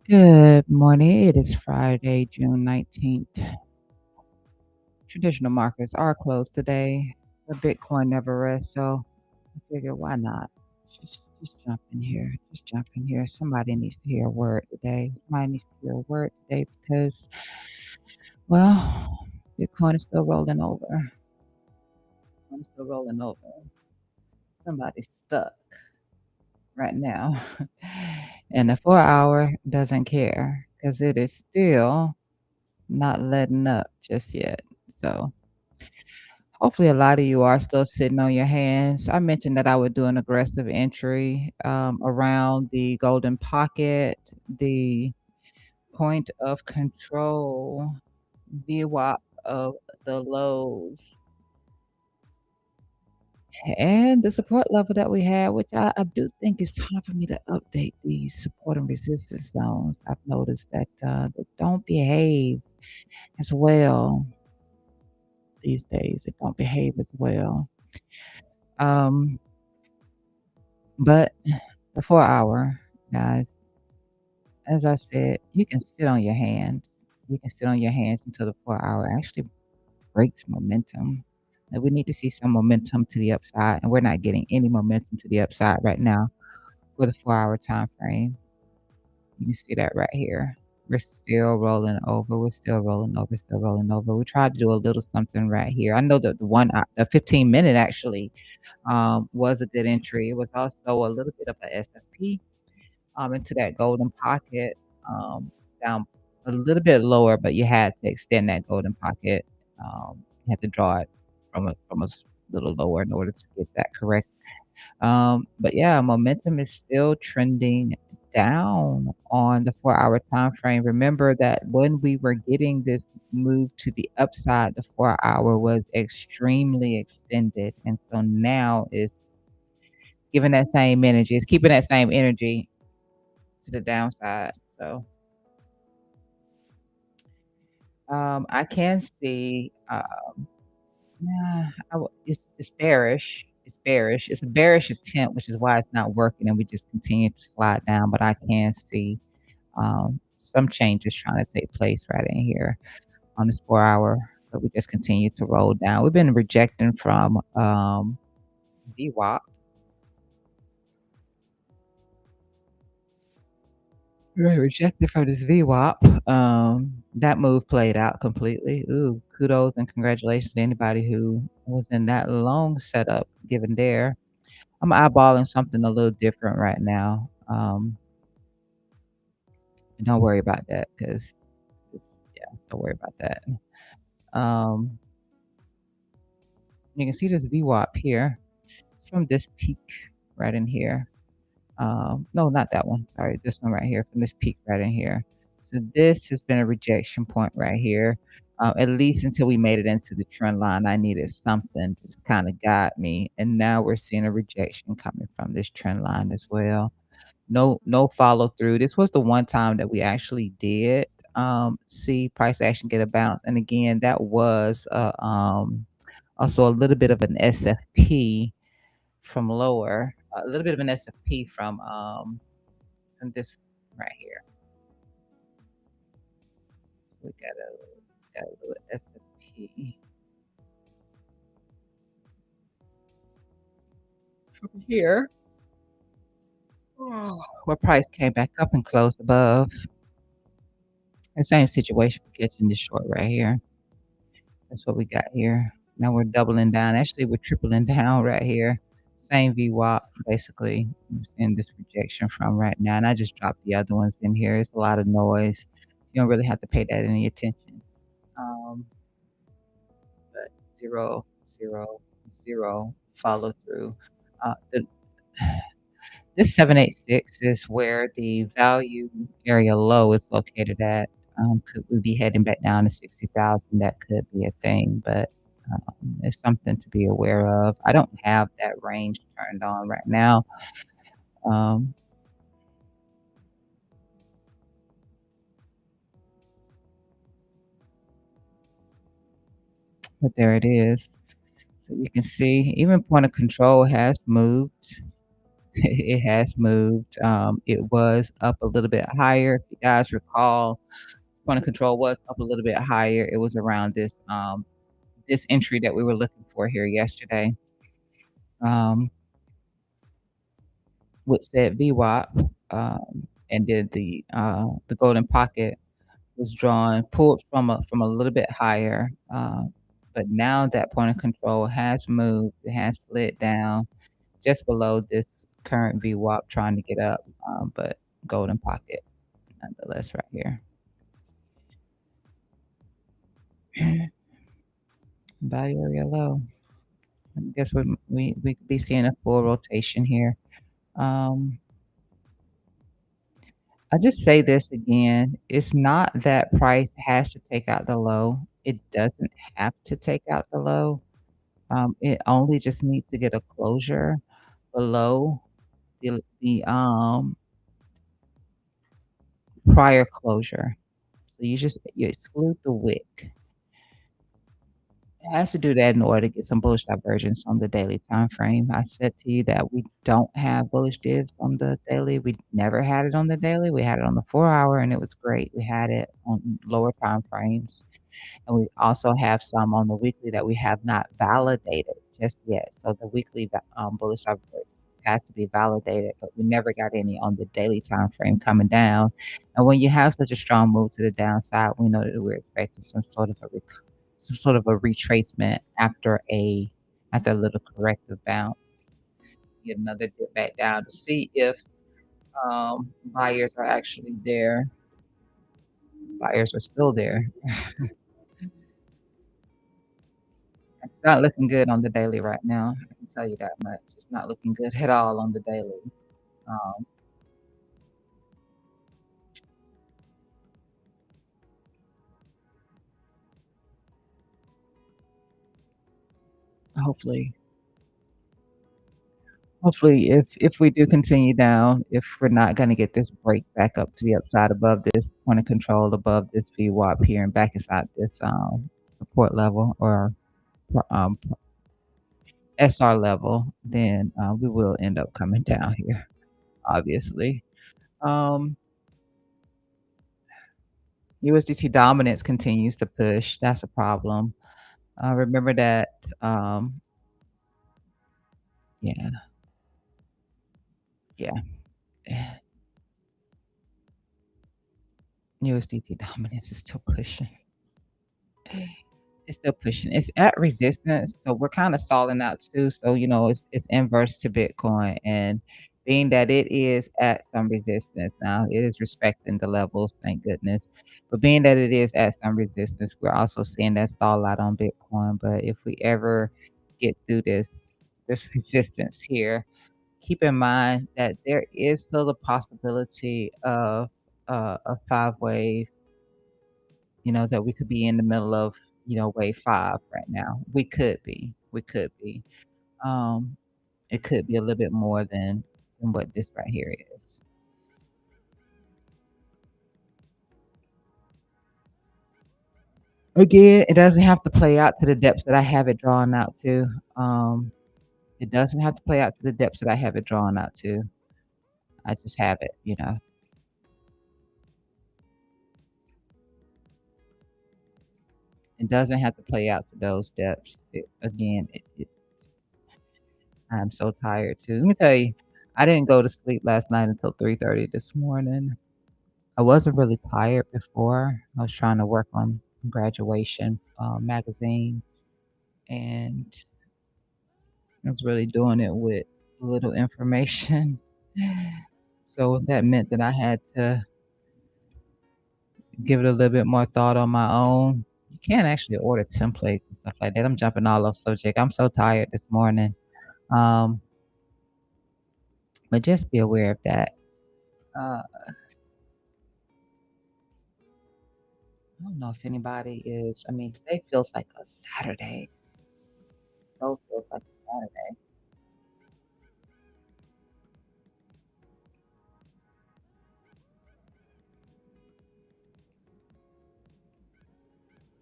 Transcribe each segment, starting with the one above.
Good morning. It is Friday, June 19th. Traditional markets are closed today, but Bitcoin never rests, so I figured why not? Just jump in here. Just jump in here. Somebody needs to hear a word today. Somebody needs to hear a word today because, well, Bitcoin is still rolling over. I'm still rolling over. Somebody's stuck right now. And the 4 hour doesn't care because it is still not letting up just yet. So hopefully a lot of you are still sitting on your hands. I mentioned that I would do an aggressive entry around the golden pocket, the point of control, VWAP of the lows, and the support level that we had, which I do think it's time for me to update these support and resistance zones. I've noticed that they don't behave as well these days. They don't behave as well. Um, but the 4 hour, guys, as I said, you can sit on your hands. You can sit on your hands until the 4 hour actually breaks momentum. And we need to see some momentum to the upside, and we're not getting any momentum to the upside right now for the 4 hour time frame. You can see that right here. We're still rolling over. We're still rolling over. Still rolling over. We tried to do a little something right here. I know that the 15-minute actually was a good entry. It was also a little bit of a SFP into that golden pocket, down a little bit lower, but you had to extend that golden pocket. You had to draw it from a little lower in order to get that correct. But yeah, momentum is still trending down on the 4 hour time frame. Remember that when we were getting this move to the upside, the 4 hour was extremely extended. And so now it's giving that same energy. It's keeping that same energy to the downside. So I can see, nah, it's bearish. It's bearish. It's a bearish attempt, which is why it's not working, and we just continue to slide down. But I can see some changes trying to take place right in here on this 4 hour. But we just continue to roll down. We've been rejecting from VWAP. Right, rejected for this VWAP. That move played out completely. Ooh, kudos and congratulations to anybody who was in that long setup given there. I'm eyeballing something a little different right now. Don't worry about that because, yeah, don't worry about that. Um, you can see this VWAP here from this peak right in here. No, not that one. Sorry, this one right here from this peak right in here. So this has been a rejection point right here. At least until we made it into the trend line, I needed something to just kind of guide me. And now we're seeing a rejection coming from this trend line as well. No follow through. This was the one time that we actually did see price action get a bounce. And again, that was also a little bit of an SFP from lower, a little bit of an SFP from this right here. We got a little SFP from here. Oh, where price came back up and closed above. The same situation we're catching this short right here. That's what we got here. Now we're doubling down. Actually, we're tripling down right here. Same VWAP, basically. I'm seeing this rejection from right now. And I just dropped the other ones in here. It's a lot of noise. You don't really have to pay that any attention. Um, but zero, zero, zero follow through. The This 786 is where the value area low is located at. Could we be heading back down to 60,000? That could be a thing, but it's something to be aware of. I don't have that range turned on right now. Um, but there it is. So you can see even point of control has moved. It has moved. It was up a little bit higher. If you guys recall, point of control was up a little bit higher. It was around this entry that we were looking for here yesterday. Um, with said VWAP, and then the golden pocket was drawn, pulled from a little bit higher. But now that point of control has moved, it has slid down just below this current VWAP, trying to get up, but golden pocket nonetheless right here. Value area low. I guess we could be seeing a full rotation here. Um, I just say this again, it's not that price has to take out the low. It doesn't have to take out the low. It only just needs to get a closure below the prior closure. So you exclude the wick. It has to do that in order to get some bullish divergence on the daily time frame. I said to you that we don't have bullish divs on the daily. We never had it on the daily. We had it on the 4-hour, and it was great. We had it on lower time frames, and we also have some on the weekly that we have not validated just yet. So the weekly bullish divergence has to be validated, but we never got any on the daily time frame coming down. And when you have such a strong move to the downside, we know that we're expecting some sort of a retracement after a little corrective bounce. Get another dip back down to see if buyers are actually there. Buyers are still there. It's not looking good on the daily right now. I can tell you that much. It's not looking good at all on the daily. Um, hopefully, hopefully, if we do continue down, if we're not going to get this break back up to the upside above this point of control, above this VWAP here, and back inside this support level or um, SR level, then we will end up coming down here, obviously. Um, USDT dominance continues to push. That's a problem. Remember that, yeah, yeah. USDT dominance is still pushing. It's still pushing. It's at resistance, so we're kinda stalling out too. So, it's inverse to Bitcoin, and being that it is at some resistance now, it is respecting the levels, thank goodness. But being that it is at some resistance, we're also seeing that stall out on Bitcoin. But if we ever get through this resistance here, keep in mind that there is still the possibility of a 5 wave, that we could be in the middle of, wave 5 right now. We could be. We could be. Um, it could be a little bit more than what this right here is. Again, it doesn't have to play out to the depths that I have it drawn out to. It doesn't have to play out to the depths that I have it drawn out to. I just have it. It doesn't have to play out to those depths. I'm so tired too. Let me tell you, I didn't go to sleep last night until 3:30 this morning. I wasn't really tired before. I was trying to work on graduation magazine, and I was really doing it with little information. So that meant that I had to give it a little bit more thought on my own. You can't actually order templates and stuff like that. I'm jumping all off subject. I'm so tired this morning. Um, but just be aware of that. Uh, I don't know if anybody is. I mean, today feels like a Saturday. So feels like a Saturday.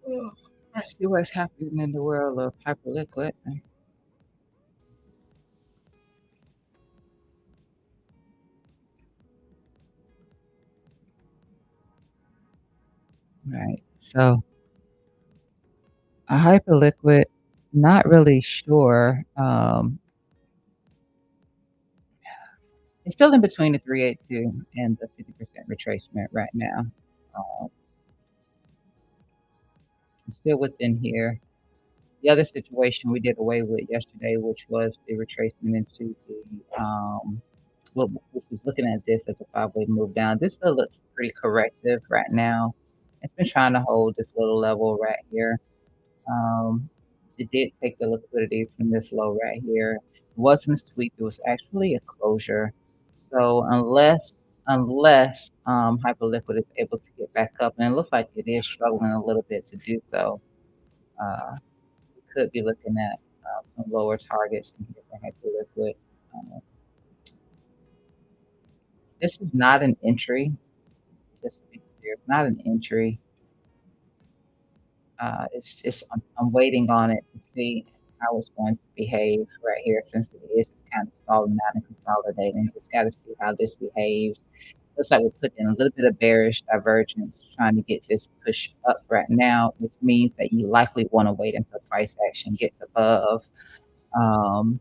Ugh. I see what's happening in the world of Hyperliquid. Right. So a Hyperliquid, not really sure. It's still in between the 382 and the 50% retracement right now. Um, it's still within here. The other situation we did away with yesterday, which was the retracement into the, which was looking at this as a five-way move down. This still looks pretty corrective right now. It's been trying to hold this little level right here. Um, it did take the liquidity from this low right here. It wasn't a sweep, it was actually a closure. So unless Hyperliquid is able to get back up, and it looks like it is struggling a little bit to do so, uh, we could be looking at some lower targets in here for Hyperliquid. Uh, this is not an entry, just to be clear. It's not an entry. It's just I'm waiting on it to see how it's going to behave right here since it is just kind of stalling out and consolidating. Just got to see how this behaves. Looks like we're putting in a little bit of bearish divergence, trying to get this push up right now, which means that you likely want to wait until price action gets above. Um,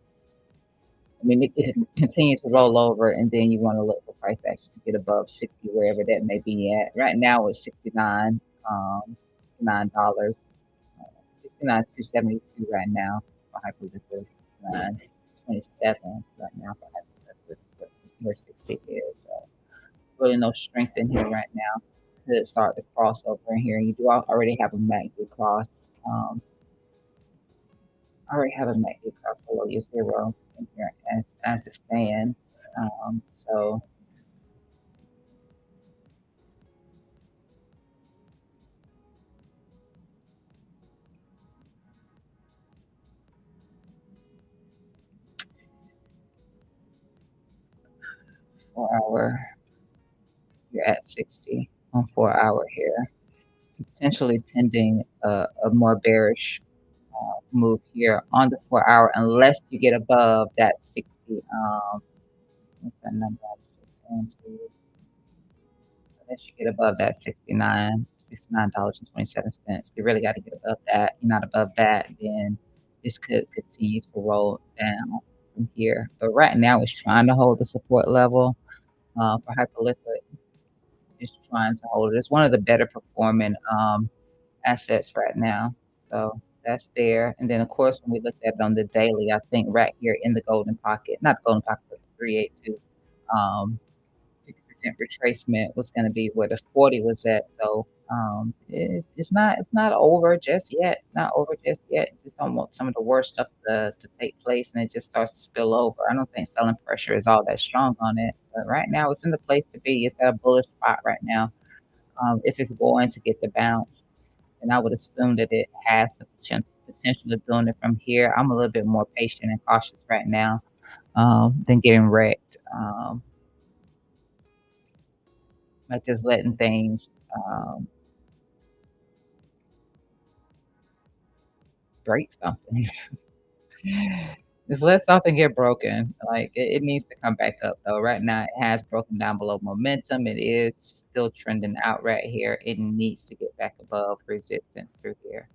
I mean, it continues to roll over, and then you want to look for price action to get above 60, wherever that may be at. Right now, it's 69, $69. 69,272 right now for Hyperliquid, 69,27 right now for Hyperliquid, where 60 is. So really no strength in here right now. Could start to cross over in here. You do already have a MACD cross. I already have a MACD cross below your zero in here as it stands. So 4 hour, you're at 60 on 4 hour here, potentially pending a more bearish move here on the 4 hour unless you get above that 60. What's that number I was just saying to you? Unless you get above that 69, $69.27. You really got to get above that. You're not above that, then this could continue to roll down from here. But right now, it's trying to hold the support level for Hyperliquid. It's trying to hold it. It's one of the better performing assets right now. So that's there. And then, of course, when we looked at it on the daily, I think right here in the golden pocket, not the golden pocket, but the 382, 50% retracement was going to be where the 40 was at. So it's not over just yet. It's not over just yet. Just don't want some of the worst stuff to take place, and it just starts to spill over. I don't think selling pressure is all that strong on it, but right now it's in the place to be. It's at a bullish spot right now. If it's going to get the bounce, and I would assume that it has the potential of doing it from here. I'm a little bit more patient and cautious right now than getting wrecked. Like just letting things um, break something. Just let something get broken. Like it needs to come back up though. Right now, it has broken down below momentum. It is still trending out right here. It needs to get back above resistance through here,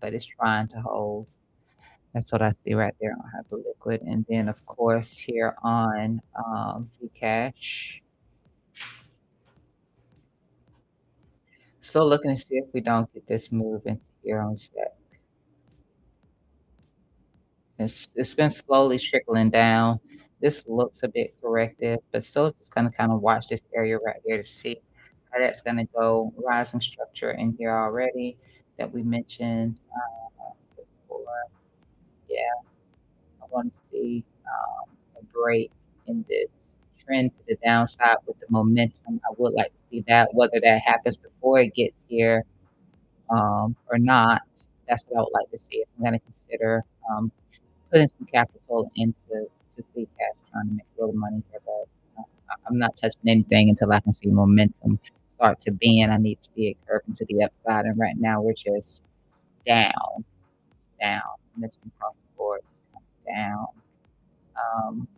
but it's trying to hold. That's what I see right there on Hyperliquid. And then, of course, here on Zcash, still looking to see if we don't get this move into here on set. It's been slowly trickling down. This looks a bit corrective, but still just gonna kind of watch this area right here to see how that's gonna go. Rising structure in here already that we mentioned before. Yeah, I want to see a break in this trend to the downside with the momentum. I would like to see that. Whether that happens before it gets here or not, that's what I would like to see. If I'm going to consider putting some capital into free cash, trying to make a little money here, but I'm not touching anything until I can see momentum start to bend. I need to see it curve into the upside, and right now we're just down, down, missing across the board, down. Um,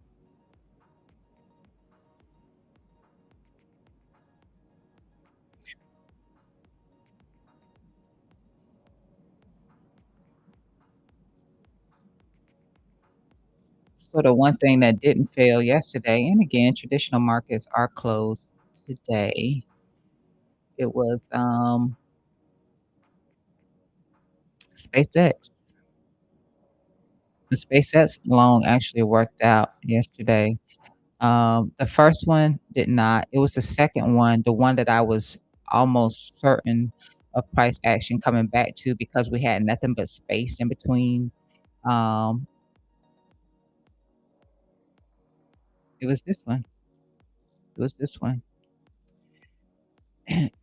So the one thing that didn't fail yesterday, and again, traditional markets are closed today. It was SpaceX. The SpaceX loan actually worked out yesterday. The first one did not. It was the second one, the one that I was almost certain of price action coming back to because we had nothing but space in between. Um, it was this one. It was this one.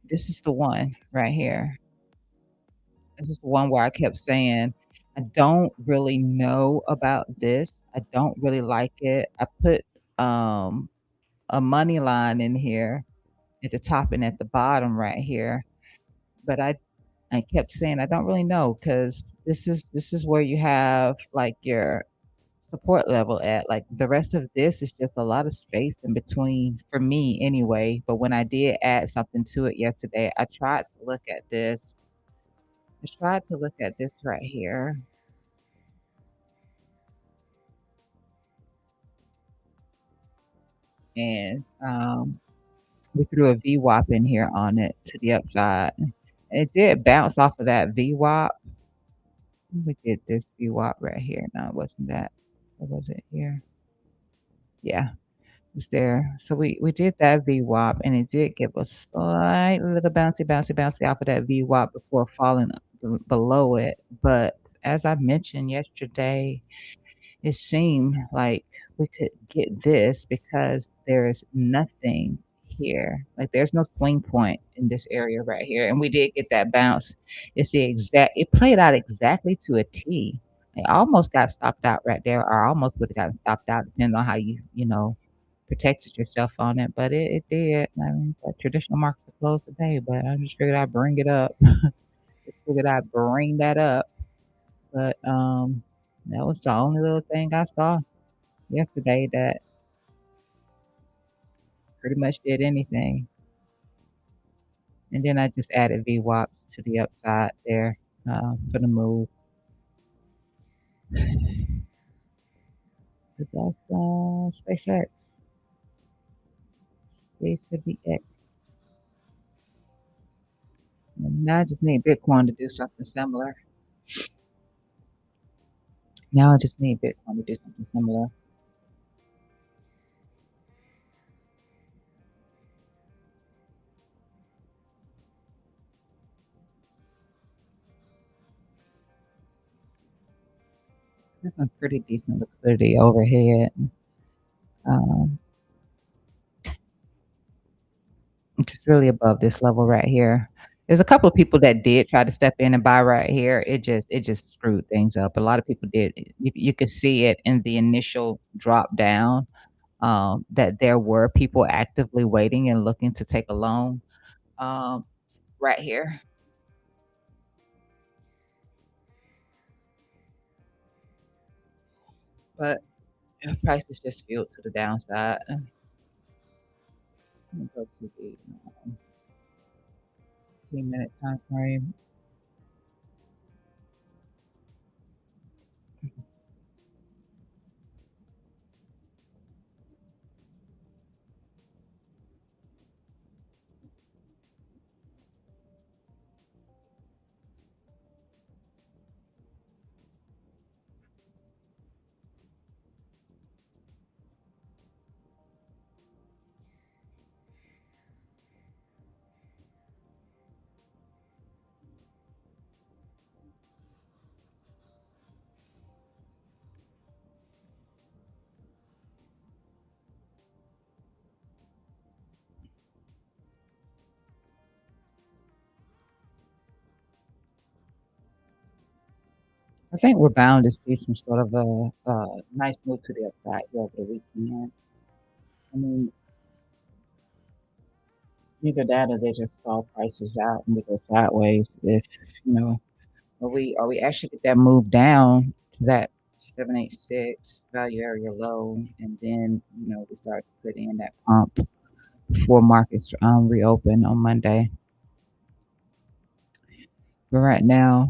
This is the one right here. This is the one where I kept saying, I don't really know about this. I don't really like it. I put a money line in here at the top and at the bottom right here. But I kept saying, "I don't really know because this is where you have, like, your support level at, like, the rest of this is just a lot of space in between for me anyway, but when I did add something to it yesterday, I tried to look at this right here, and, we threw a VWAP in here on it to the upside. It did bounce off of that VWAP. We did this VWAP right here. No, it wasn't that. So was it here? Yeah. Was there. So we did that VWAP, and it did give a slight little bouncy off of that VWAP before falling below it. But as I mentioned yesterday, it seemed like we could get this because there is nothing here. Like there's no swing point in this area right here. And we did get that bounce. It played out exactly to a T. It almost got stopped out right there, or almost would have gotten stopped out, depending on how you protected yourself on it. But it did. I mean, the traditional markets are closed today, but I just figured I'd bring it up. Just figured I'd bring that up. But that was the only little thing I saw yesterday that pretty much did anything. And then I just added VWAPs to the upside there for the move. But that's SpaceX. SpaceX. And now I just need Bitcoin to do something similar. Now I just need Bitcoin to do something similar. There's some pretty decent liquidity overhead. Um, Just really above this level right here. There's a couple of people that did try to step in and buy right here. It just screwed things up. A lot of people did. You could see it in the initial drop down, that there were people actively waiting and looking to take a loan, um, right here. But the price is just fueled to the downside. Let me go to the 10-minute time frame. I think we're bound to see some sort of a nice move to the upside here over the weekend. I mean, either that or they just stall prices out and we go sideways. If you know, are we actually get that move down to that 786 value area low, and then we start to put in that pump before markets reopen on Monday. But right now,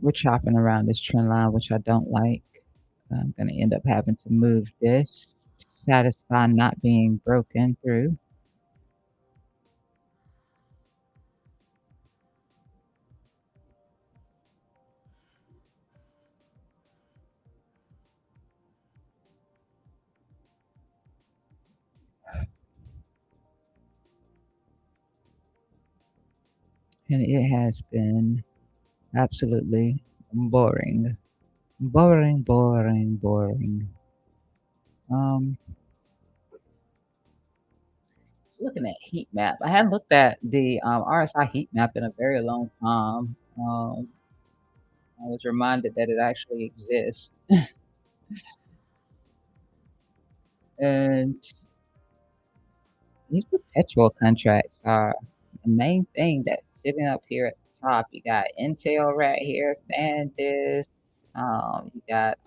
we're chopping around this trend line, which I don't like. I'm gonna end up having to move this to satisfy not being broken through, and it has been absolutely boring. Boring, boring, boring. Um, Looking at heat map. I hadn't looked at the, RSI heat map in a very long time. I was reminded that it actually exists, and these perpetual contracts are the main thing that's sitting up here at the top. You got Intel right here, SanDisk, you got,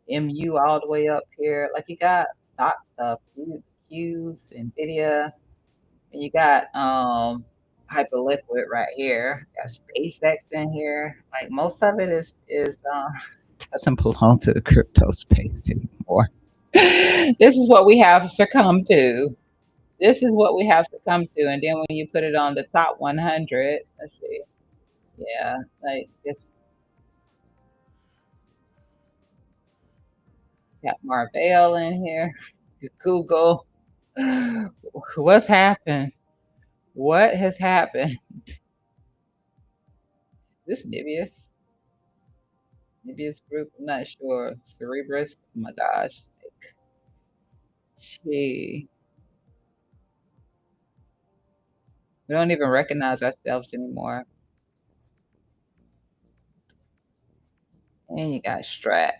MU all the way up here. Like, you got stock stuff, Qs, NVIDIA, and you got, Hyperliquid right here. Got SpaceX in here. Like, most of it is doesn't belong to the crypto space anymore. This is what we have succumbed to. This is what we have succumbed to, and then when you put it on the top 100, let's see. Yeah, like, it's got Marvell in here, Google. What's happened? What has happened? This Nibius Group, I'm not sure. Cerebrus, oh my gosh. Like, gee, we don't even recognize ourselves anymore. And you got Strat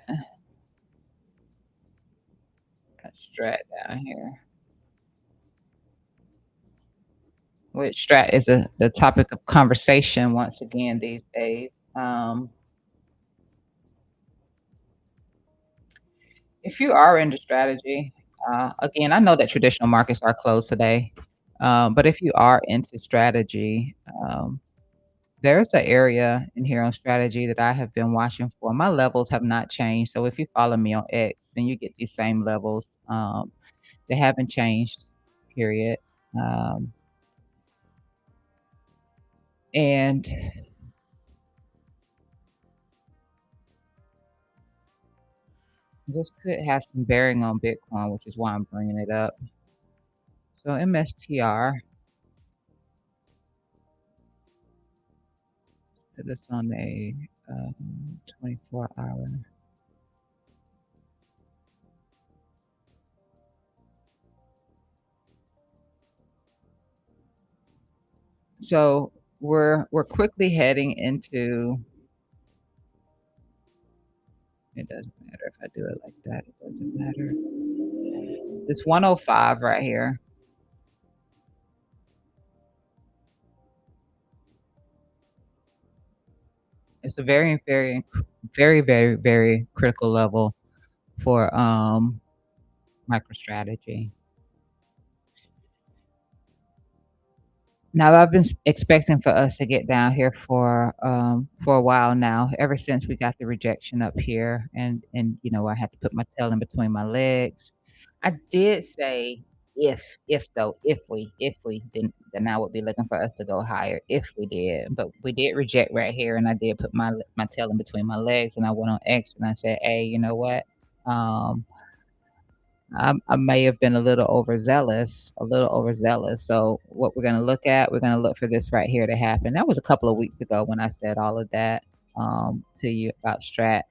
down here. Which Strat is the topic of conversation once again these days. If you are into strategy, again, I know that traditional markets are closed today, but if you are into strategy, there's an area in here on strategy that I have been watching for. My levels have not changed, so if you follow me on X, then you get these same levels. They haven't changed, period. Um, and this could have some bearing on Bitcoin, which is why I'm bringing it up. So MSTR, put this on a 24-hour. So we're quickly heading into. It doesn't matter if I do it like that. It doesn't matter. This 105 right here. It's a very, very, very, very, very critical level for MicroStrategy. Now I've been expecting for us to get down here for a while now, ever since we got the rejection up here, and I had to put my tail in between my legs. I did say if we didn't, then I would be looking for us to go higher if we did, but we did reject right here, and I did put my tail in between my legs, and I went on X and I said, hey, you know what? Um, I may have been a little overzealous. So what we're gonna look for this right here to happen. That was a couple of weeks ago when I said all of that to you about Strat.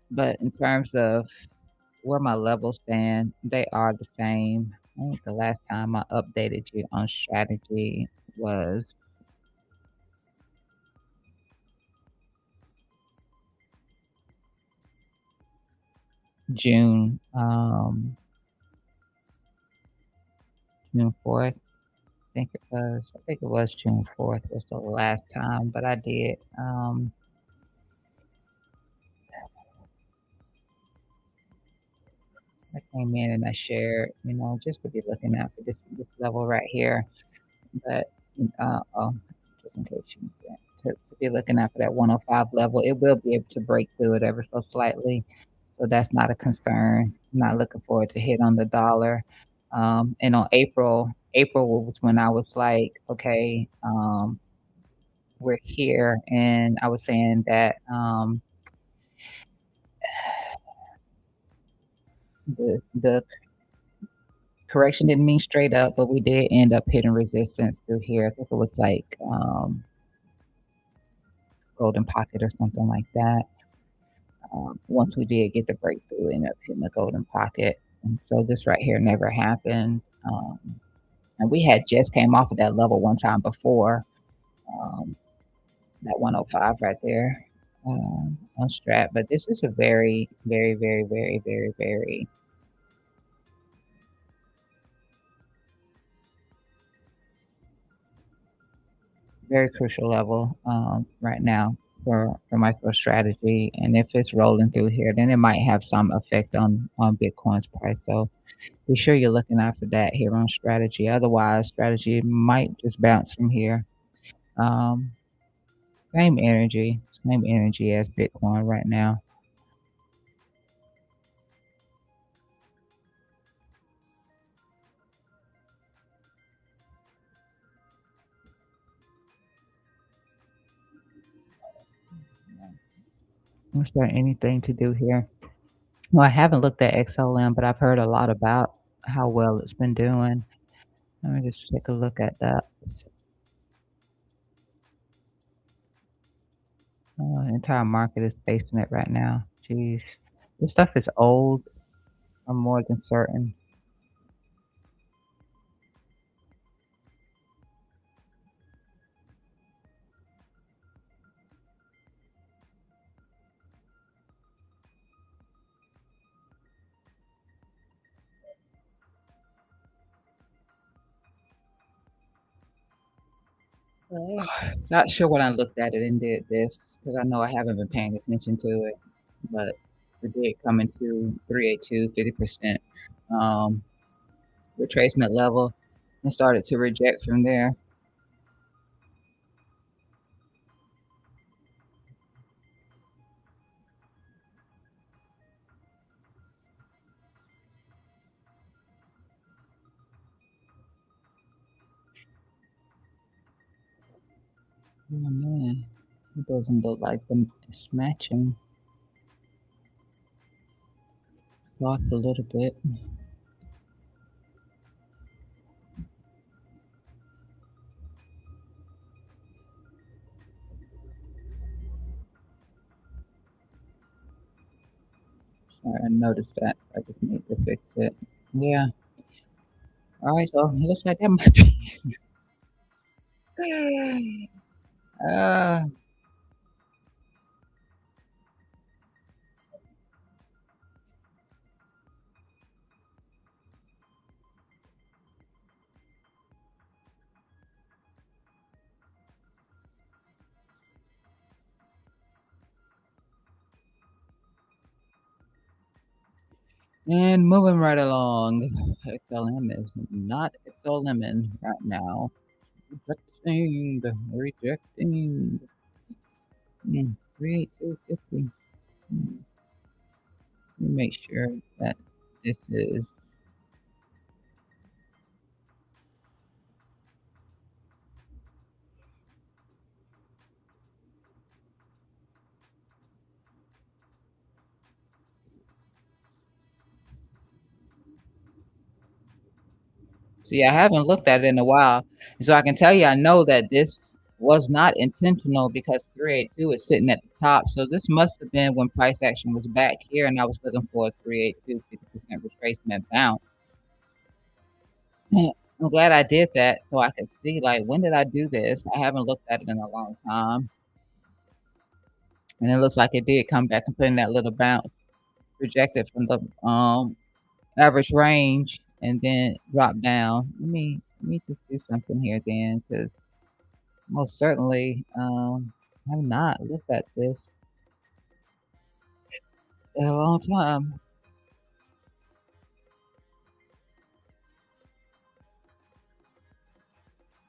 But in terms of where my levels stand, they are the same. I think the last time I updated you on strategy was June, June 4th. I think it was June 4th was the last time, but I did I came in and I shared, just to be looking out for this level right here. But oh, just in case you missed that, to be looking out for that 105 level. It will be able to break through it ever so slightly, so that's not a concern. I'm not looking forward to hit on the dollar. And on April was when I was like, okay, we're here, and I was saying that the correction didn't mean straight up, but we did end up hitting resistance through here. I think it was like golden pocket or something like that. Once we did get the breakthrough, we ended up hitting the golden pocket. And so this right here never happened. And we had just came off of that level one time before, um, that 105 right there on strat. But this is a very, very, very, very, very, very very crucial level right now for MicroStrategy. And if it's rolling through here, then it might have some effect on Bitcoin's price. So be sure you're looking out for that here on strategy. Otherwise, strategy might just bounce from here. Um, same energy as Bitcoin right now. Is there anything to do here? Well, I haven't looked at XLM, but I've heard a lot about how well it's been doing. Let me just take a look at that. The entire market is facing it right now. Jeez. This stuff is old. I'm more than certain. Not sure when I looked at it and did this because I know I haven't been paying attention to it, but it did come into 382, 50% um, retracement level and started to reject from there. Oh man, it doesn't look like them it's matching. Lost a little bit. I noticed that, so I just need to fix it. Yeah. All right, so it looks like that might be. uh, and moving right along. XLM is not XLM right now. Rejecting, rejecting. 38250. Let me make sure that this is. See, I haven't looked at it in a while, so I can tell you I know that this was not intentional because 382 is sitting at the top. So this must have been when price action was back here, and I was looking for a 382 50% retracement bounce. I'm glad I did that so I could see like when did I do this? I haven't looked at it in a long time. And it looks like it did come back and put in that little bounce, rejected from the average range and then drop down. Let me just do something here then because most certainly have not looked at this in a long time.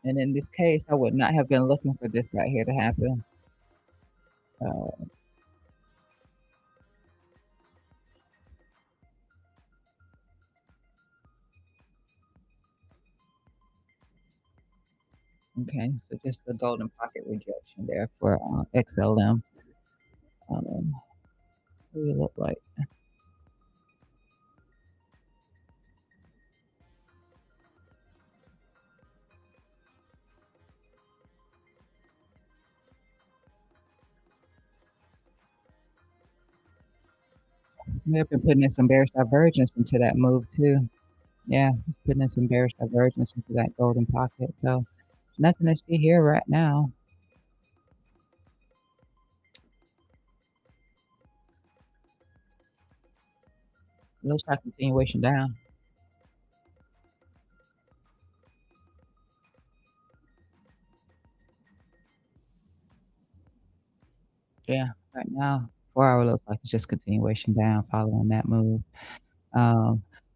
And in this case, I would not have been looking for this right here to happen. Uh, okay, so just the golden pocket rejection there for XLM. Um, what do you look like? We have been putting in some bearish divergence into that move too. Yeah, putting in some bearish divergence into that golden pocket. So nothing to see here right now. Looks like continuation down. Yeah, right now, 4 hour looks like it's just continuation down following that move.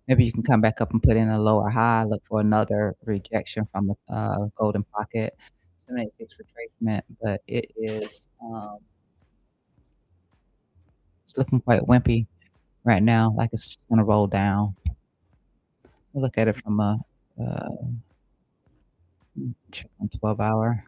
Maybe you can come back up and put in a lower high, look for another rejection from the golden pocket, 786 retracement, but it is it's looking quite wimpy right now, like it's just gonna roll down. Look at it from a uh, check on 12 hour.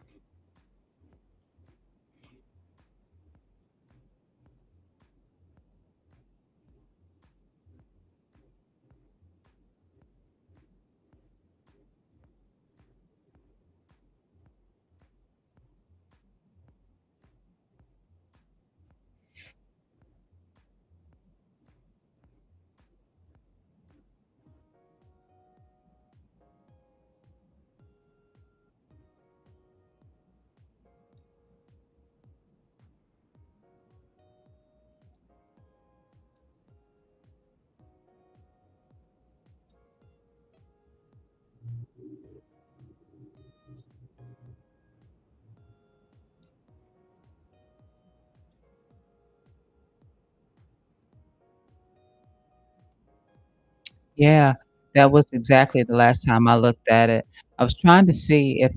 Yeah, that was exactly the last time I looked at it. I was trying to see if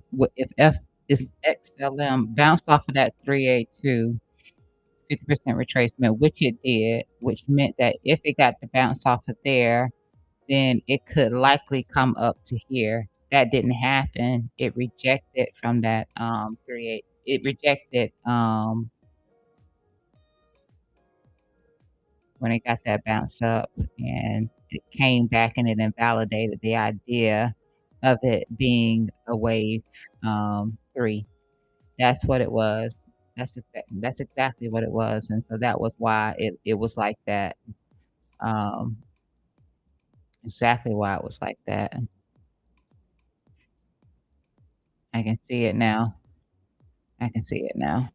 XLM bounced off of that 382 50% retracement, which it did, which meant that if it got to bounce off of there, then it could likely come up to here. That didn't happen. It rejected from that 38. It rejected when it got that bounce up, and it came back and it invalidated the idea of it being a wave 3. That's what it was. That's exactly what it was, and so that was why it was like that. Um, exactly why it was like that. I can see it now. I can see it now.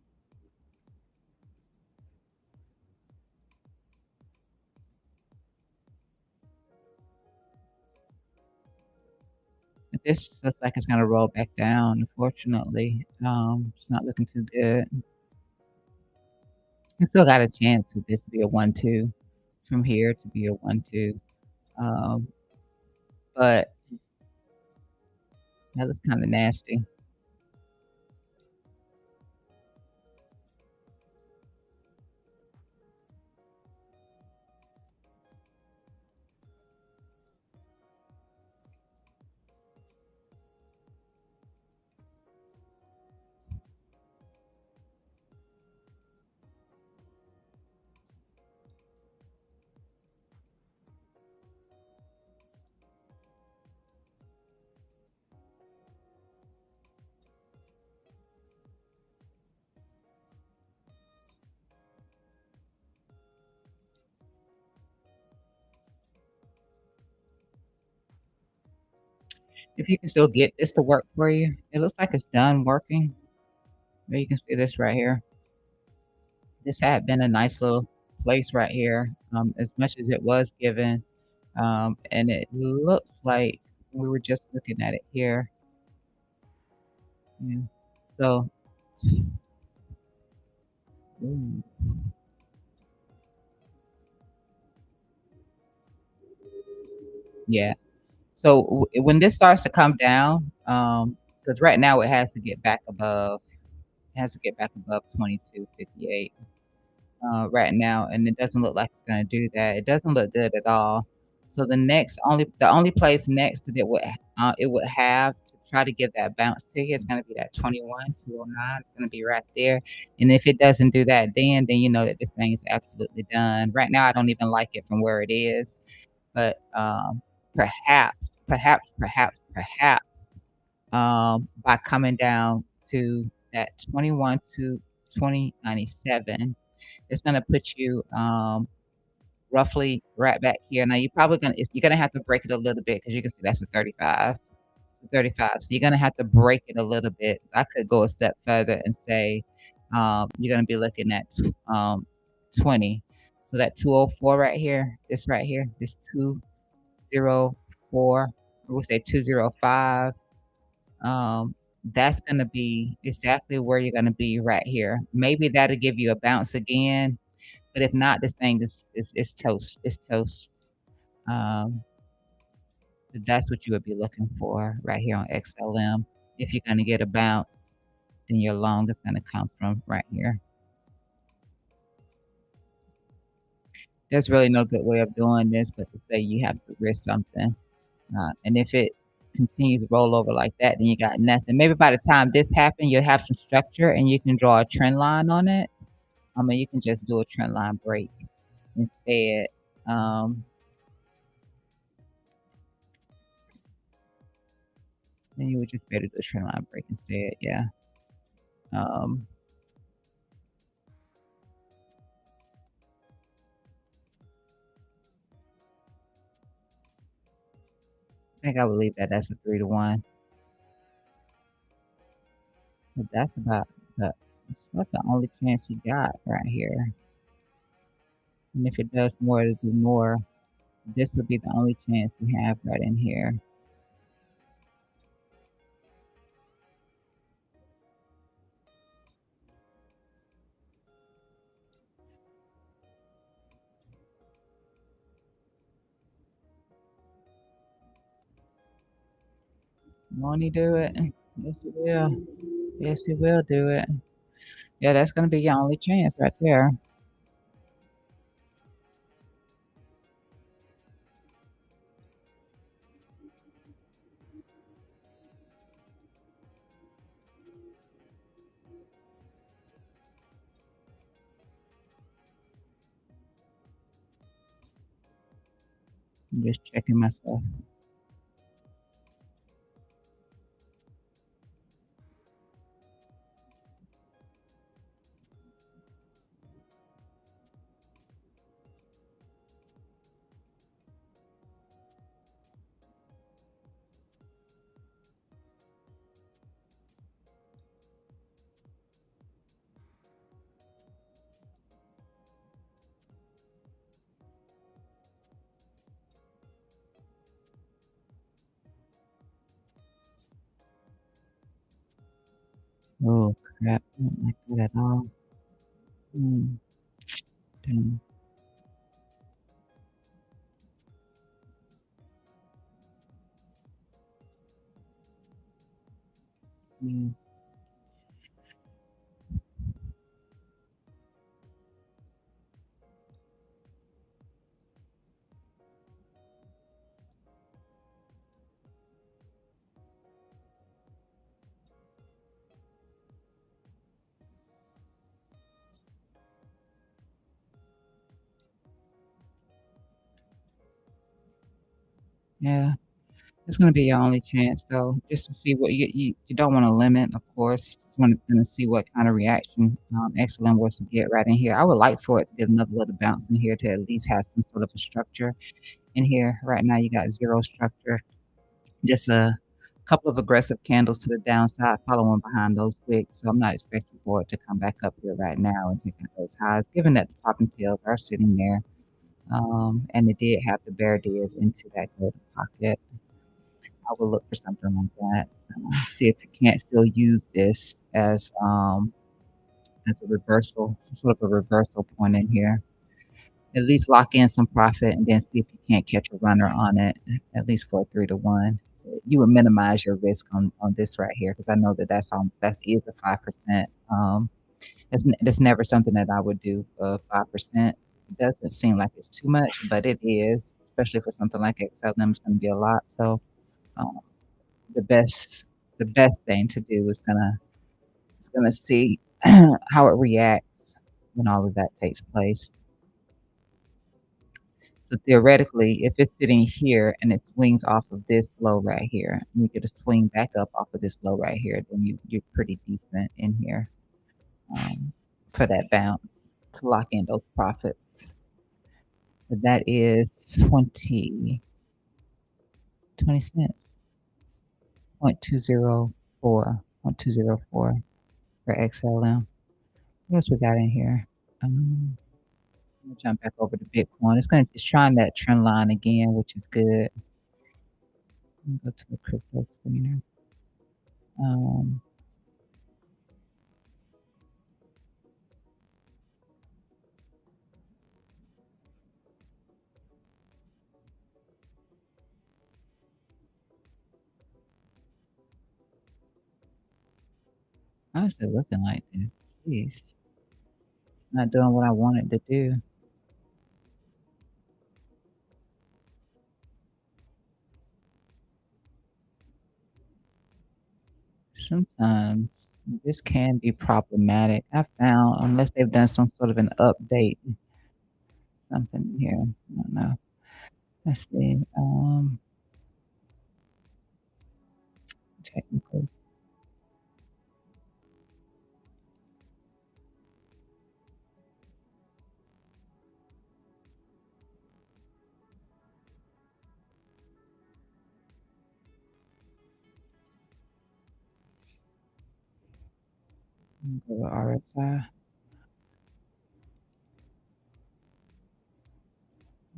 But this looks like it's gonna roll back down, unfortunately. It's not looking too good. We still got a chance for this to be a 1-2, from here to be a 1-2. Um, but that looks kinda nasty. If you can still get this to work for you, it looks like it's done working. There you can see this right here. This had been a nice little place right here, as much as it was given. And it looks like we were just looking at it here. Yeah. So, ooh, yeah. So when this starts to come down, 'Cause right now it has to get back above it has to get back above 22.58, right now, and it doesn't look like it's gonna do that. It doesn't look good at all. So the only place next that it would have to try to give that bounce to you is gonna be that 21,209. It's gonna be right there, and if it doesn't do that then you know that this thing is absolutely done. Right now, I don't even like it from where it is, but, perhaps, by coming down to that 21 to 2097, it's gonna put you, roughly right back here. Now you're gonna have to break it a little bit because you can see that's a 35. It's a 35, so you're gonna have to break it a little bit. I could go a step further and say, you're gonna be looking at 20. So that 204 right here, this 204, we'll say 205. That's gonna be exactly where you're gonna be right here. Maybe that'll give you a bounce again, but if not, this thing is toast. It's toast. Um, that's what you would be looking for right here on XLM. If you're gonna get a bounce, then your long is gonna come from right here. There's really no good way of doing this but to say you have to risk something. And if it continues to roll over like that, then you got nothing. Maybe by the time this happens, you'll have some structure and you can draw a trend line on it. I mean, you can just do a trend line break instead. Um, then you would just better do a trend line break instead. Yeah. Um, I think I would leave that as a 3 to 1. But that's the only chance he got right here. And if it does more to do more, this would be the only chance you have right in here. Won't he do it? Yes, he will. Yes, he will do it. Yeah, that's gonna be your only chance right there. I'm just checking myself. Oh, crap. I don't like that at all. Mm, dang. Mm, yeah. It's gonna be your only chance though, just to see what you don't wanna limit, of course. You just wanna kinda see what kind of reaction, XLM was to get right in here. I would like for it to get another little bounce in here to at least have some sort of a structure in here. Right now, you got 0 structure, just a couple of aggressive candles to the downside, following behind those wicks, so I'm not expecting for it to come back up here right now and take out those highs, given that the topping tails are sitting there, and it did have the bear dip into that golden pocket. I will look for something like that. See if you can't still use this as a reversal, some sort of a reversal point in here. At least lock in some profit and then see if you can't catch a runner on it, at least for a 3 to 1. you would minimize your risk on this right here because I know that that is a 5%. That's never something that I would do. 5% doesn't seem like it's too much, but it is, especially for something like XLM, it's gonna be a lot. So, um, the best the best thing to do is gonna see how it reacts when all of that takes place. So theoretically, if it's sitting here and it swings off of this low right here, and you get a swing back up off of this low right here, then you're pretty decent in here, um, for that bounce to lock in those profits. So that is 20 cents, 0.204 for XLM. What else we got in here? Um, I'm gonna jump back over to Bitcoin. It's trying that trend line again, which is good. Let me go to the crypto screener. Um, How is it looking like this? Jeez, not doing what I wanted to do. Sometimes this can be problematic. I found unless they've done some sort of an update, something here. I don't know. Let's see. Technicals. Go to RSI.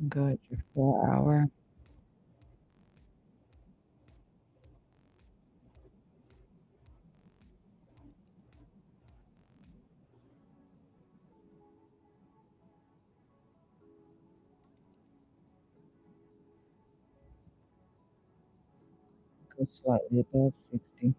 Go at your 4 hour. Go slightly above 60.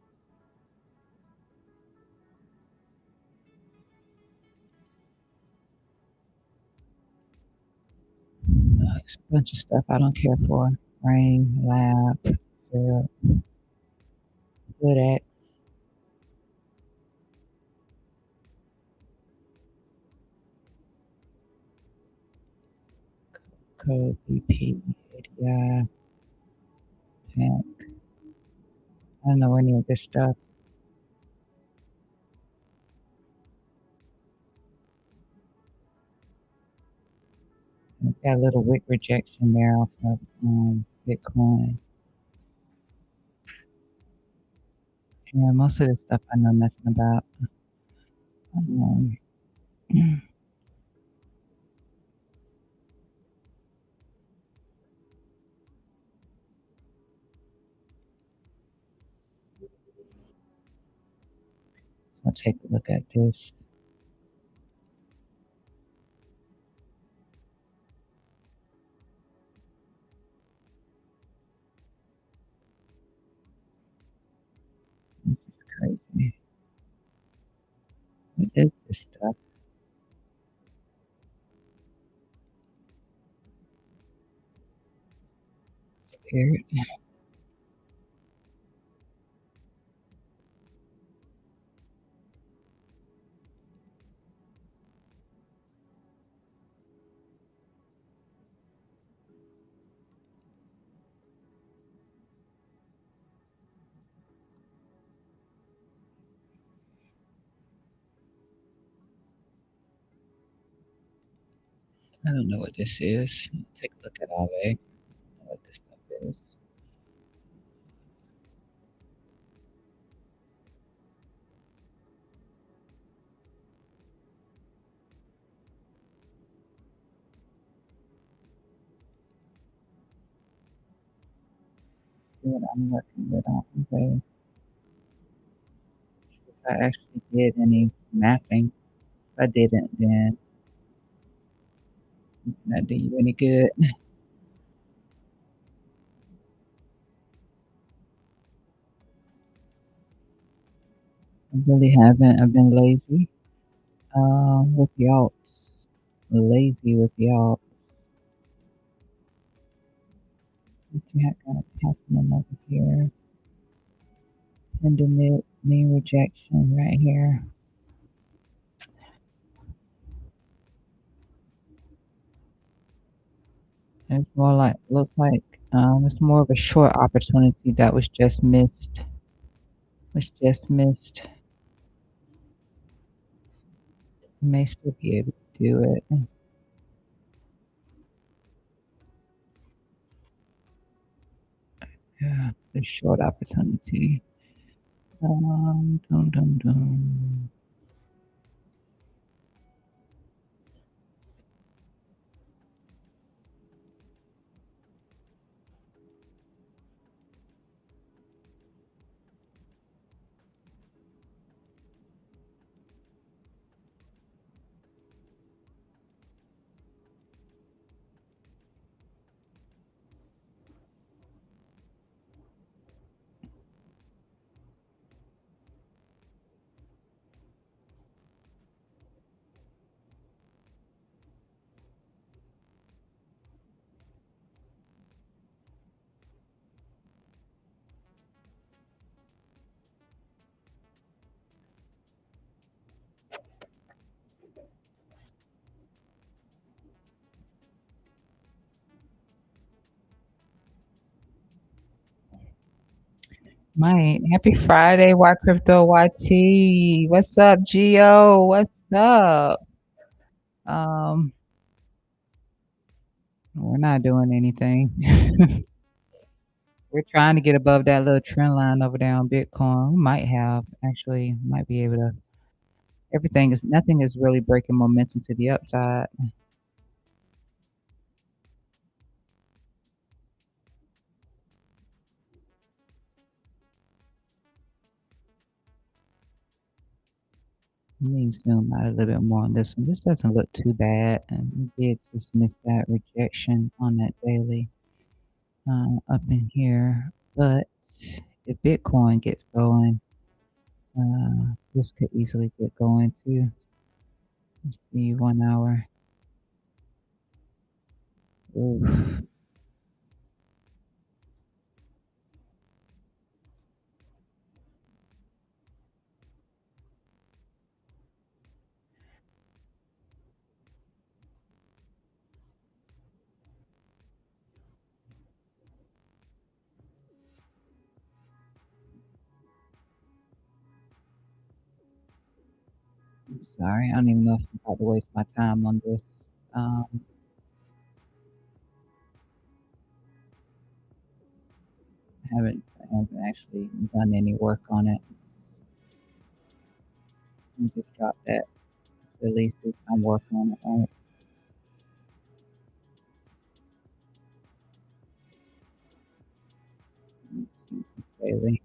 It's a bunch of stuff I don't care for. Rain, lab, syrup, good X, code BP, ADI, temp. I don't know any of this stuff. Got a little wick rejection there off of Bitcoin. Yeah, most of this stuff I know nothing about. Um, so I'll take a look at this. This is crazy. What is this stuff? It's weird. I don't know what this is. Take a look at Aave. What this stuff is. See what I'm working with on Aave. If I actually did any mapping. If I didn't, then not do you any good. really haven't. I've been lazy. With the alts. Lazy with the alts. What you got happening over here? Pending it, mean rejection right here. It's more like looks like it's more of a short opportunity that was just missed. Was just missed. May still be able to do it. Yeah, it's a short opportunity. Dum dum dum. Mate, happy Friday, Y Crypto YT. What's up, Geo? What's up? Um, we're not doing anything. We're trying to get above that little trend line over there on Bitcoin. We might have actually might be able to. Everything is nothing is really breaking momentum to the upside. Let me zoom out a little bit more on this one. This doesn't look too bad, and we did just miss that rejection on that daily up in here. But if Bitcoin gets going, this could easily get going too. Let's see, 1 hour. Oof. I'm sorry, I don't even know if I'm about to waste my time on this. Um, I haven't actually done any work on it. I just dropped that. So at least do some work on it, right? Let's see some daily.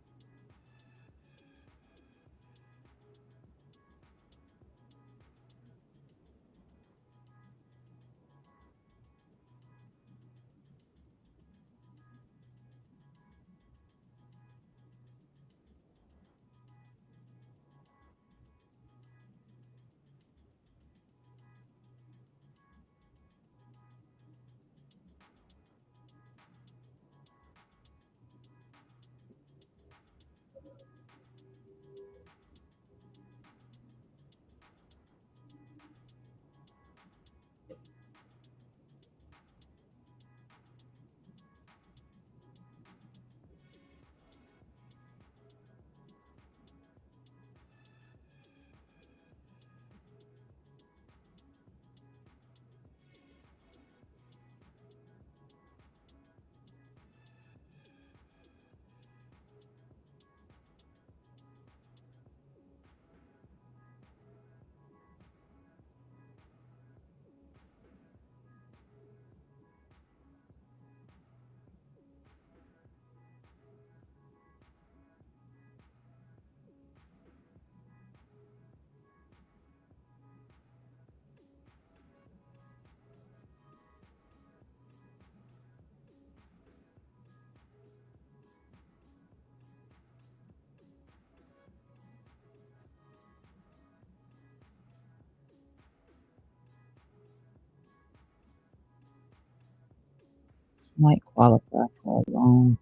Might qualify for a loan.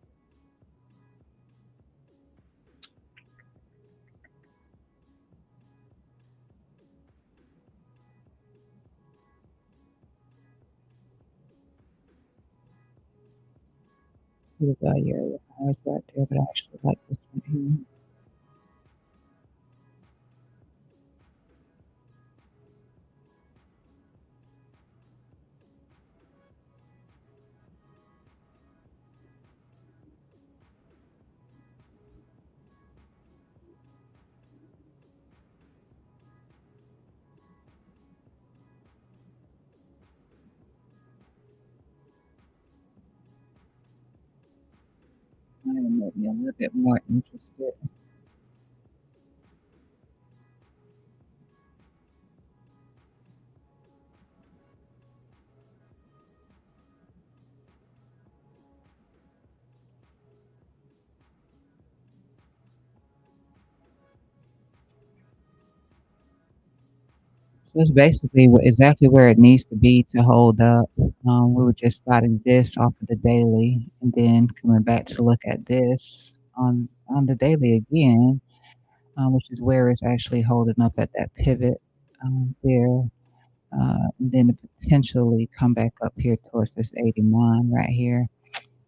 See the value area highs right there, but I actually like this one here. Might have made me a little bit more interested. So it's basically exactly where it needs to be to hold up. We were just spotting this off of the daily and then coming back to look at this on the daily again, which is where it's actually holding up at that pivot there. And then to potentially come back up here towards this 89 right here.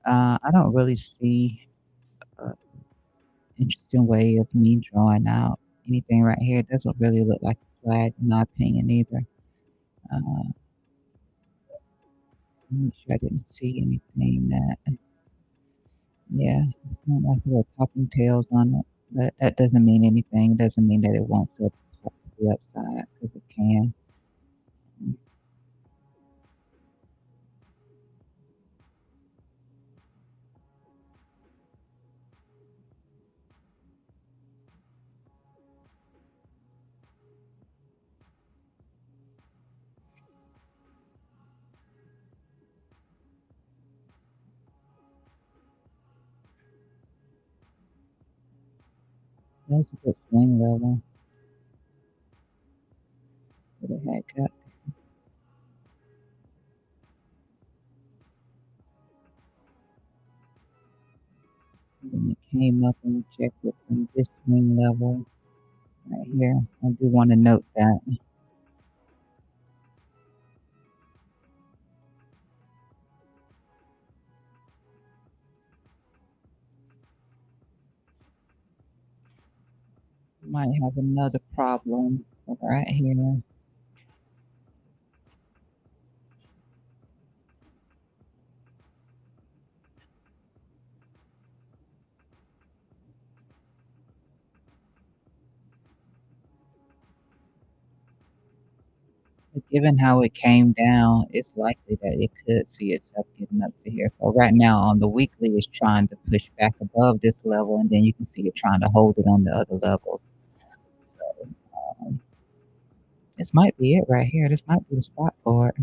I don't really see an interesting way of me drawing out anything right here. It doesn't really look like a flag, in my opinion, either. Uh, Make sure I didn't see anything that, yeah, it's not like little talking tails on it, but that doesn't mean anything. It doesn't mean that it won't still pop to the upside because it can. That was a good swing level that it had got. And then it came up and rejected from this swing level right here. I do want to note that. Might have another problem right here. But given how it came down, it's likely that it could see itself getting up to here. So right now on the weekly, it's trying to push back above this level, and then you can see it trying to hold it on the other levels. So this might be it right here. This might be the spot for it.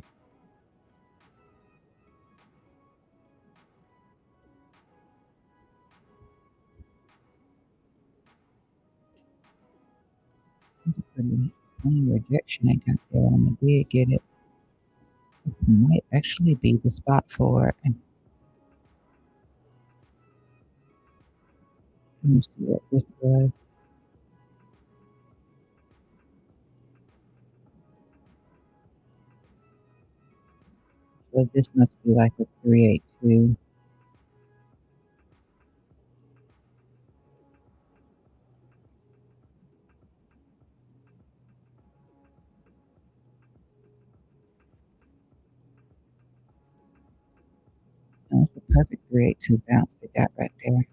Pretty clean rejection I got there, and I did get it. This might actually be the spot for it. Let me see what this was. So this must be like a 382. That's a perfect 382 bounce they got right there.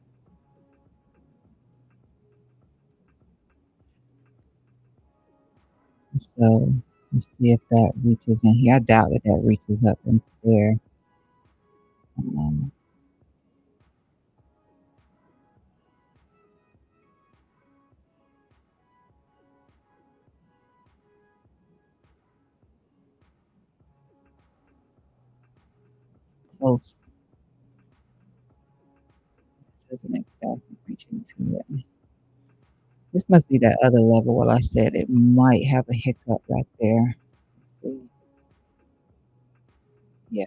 So let's see if that reaches in here. I doubt that that reaches up into there. Um, Close. Doesn't exactly reach into it. This must be that other level. What I said, it might have a hiccup right there. Let's see. Yeah,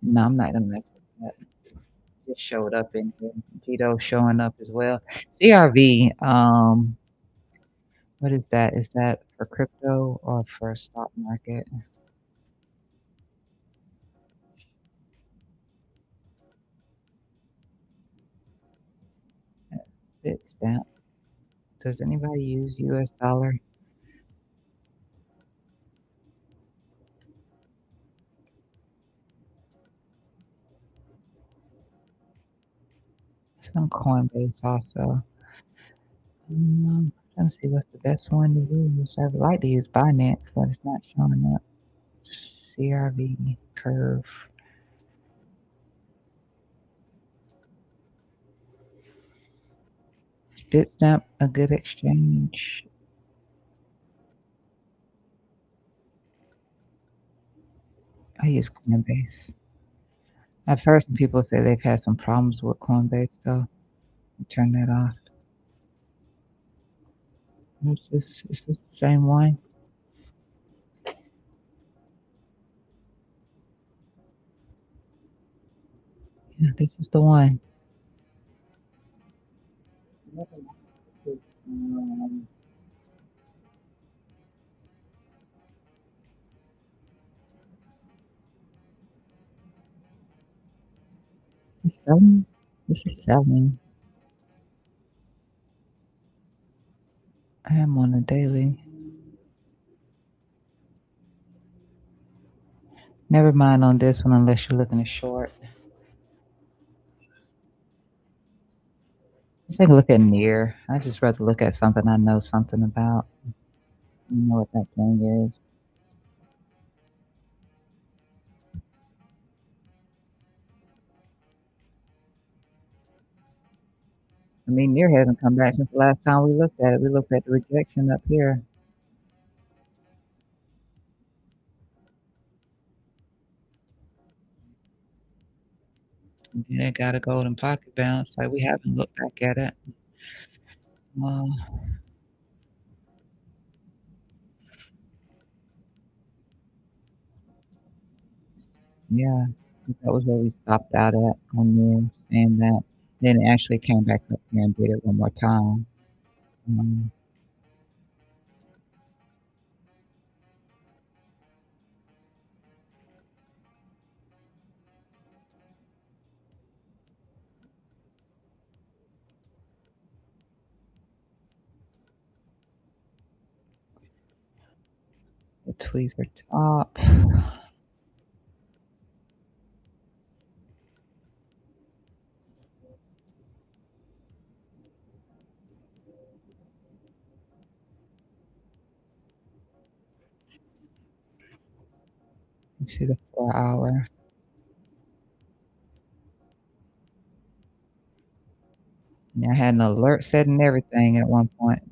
No, I'm not gonna mess with that. Just showed up in here. Tito showing up as well. CRV, what is that? Is that for crypto or for stock market? Bitstamp. Does anybody use US dollar? It's on Coinbase also. Trying to see what's the best one to use. I would like to use Binance, but it's not showing up. CRV Curve. Bitstamp, a good exchange. I use Coinbase. I've heard some people say they've had some problems with Coinbase, though. Turn that off. It's just the same one. Yeah, this is the one. This is selling. This is selling. I am on a daily. Never mind on this one unless you're looking at short. Take a look at near. I just rather look at something I know something about. You know what that thing is. I mean, near hasn't come back since the last time we looked at it. We looked at the rejection up here. And then it got a golden pocket bounce. Like we haven't looked back at it. Well, yeah, that was where we stopped out at on there, saying that. Then it actually came back up here and did it one more time. Um, the tweezer top. Let's see the 4 hour. Yeah, I had an alert set and everything at one point.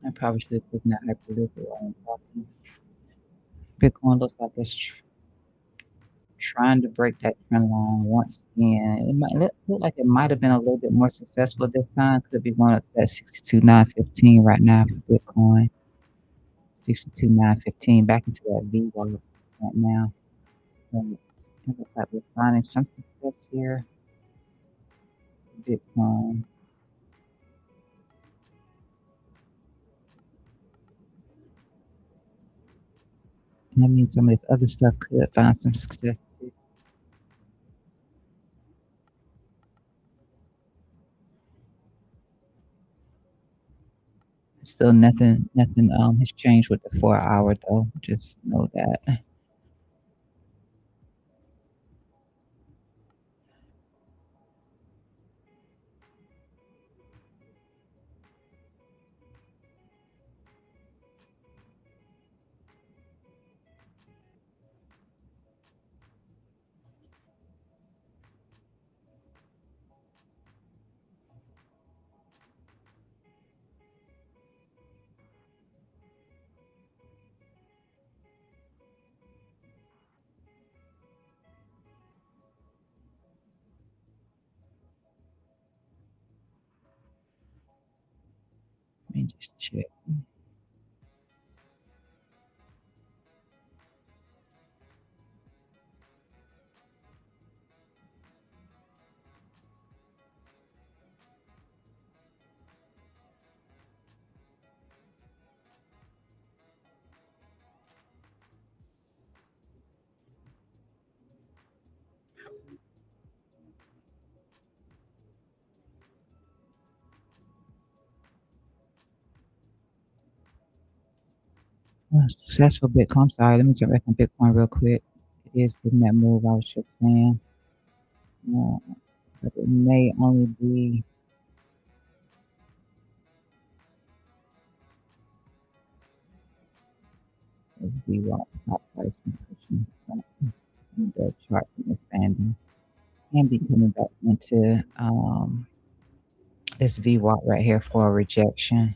I probably should have taken that Hyperloop while I'm talking. Bitcoin looks like it's trying to break that trend line once again. It might look like it might have been a little bit more successful this time. Could be going up to that 62,915 right now for Bitcoin. 62,915 back into that V bar right now. But it looks like we're finding some success here. Bitcoin. And that means some of this other stuff could find some success too. It's still nothing has changed with the 4 hour though, just know that. Let me just check. Successful Bitcoin. I'm sorry, let me jump back on Bitcoin real quick. It is getting that move I was just saying. Uh, but it may only be as VWAP stop price and pushing the chart from expanding and be coming back into this VWAP right here for a rejection.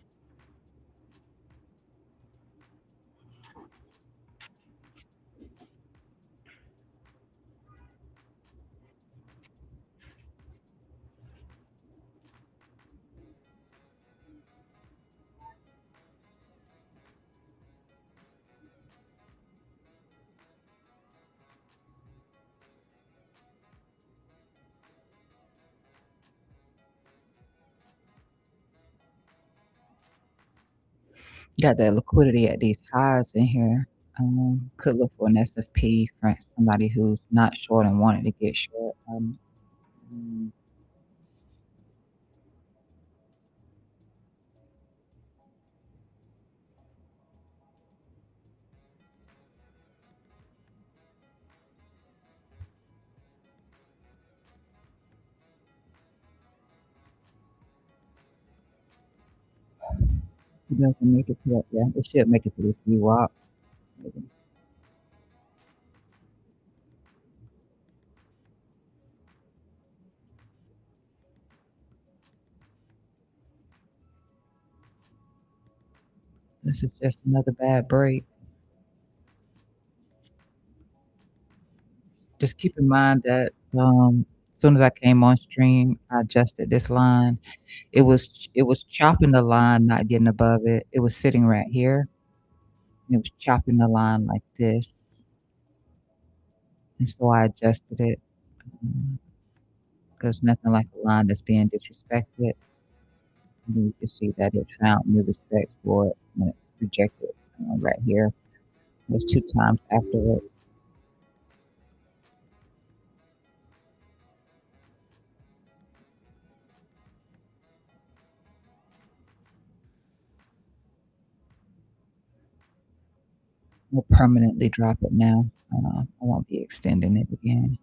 Got that liquidity at these highs in here. Could look for an SFP for somebody who's not short and wanted to get short. Mm, it doesn't make it to that. Yeah, it should make it to this VWAP. This is just another bad break. Just keep in mind that as soon as I came on stream, I adjusted this line. It was chopping the line, not getting above it. It was sitting right here. And it was chopping the line like this, and so I adjusted it because nothing like a line that's being disrespected. And you can see that it found new respect for it when it rejected right here. It was 2 times afterwards. We'll permanently drop it now. I won't be extending it again.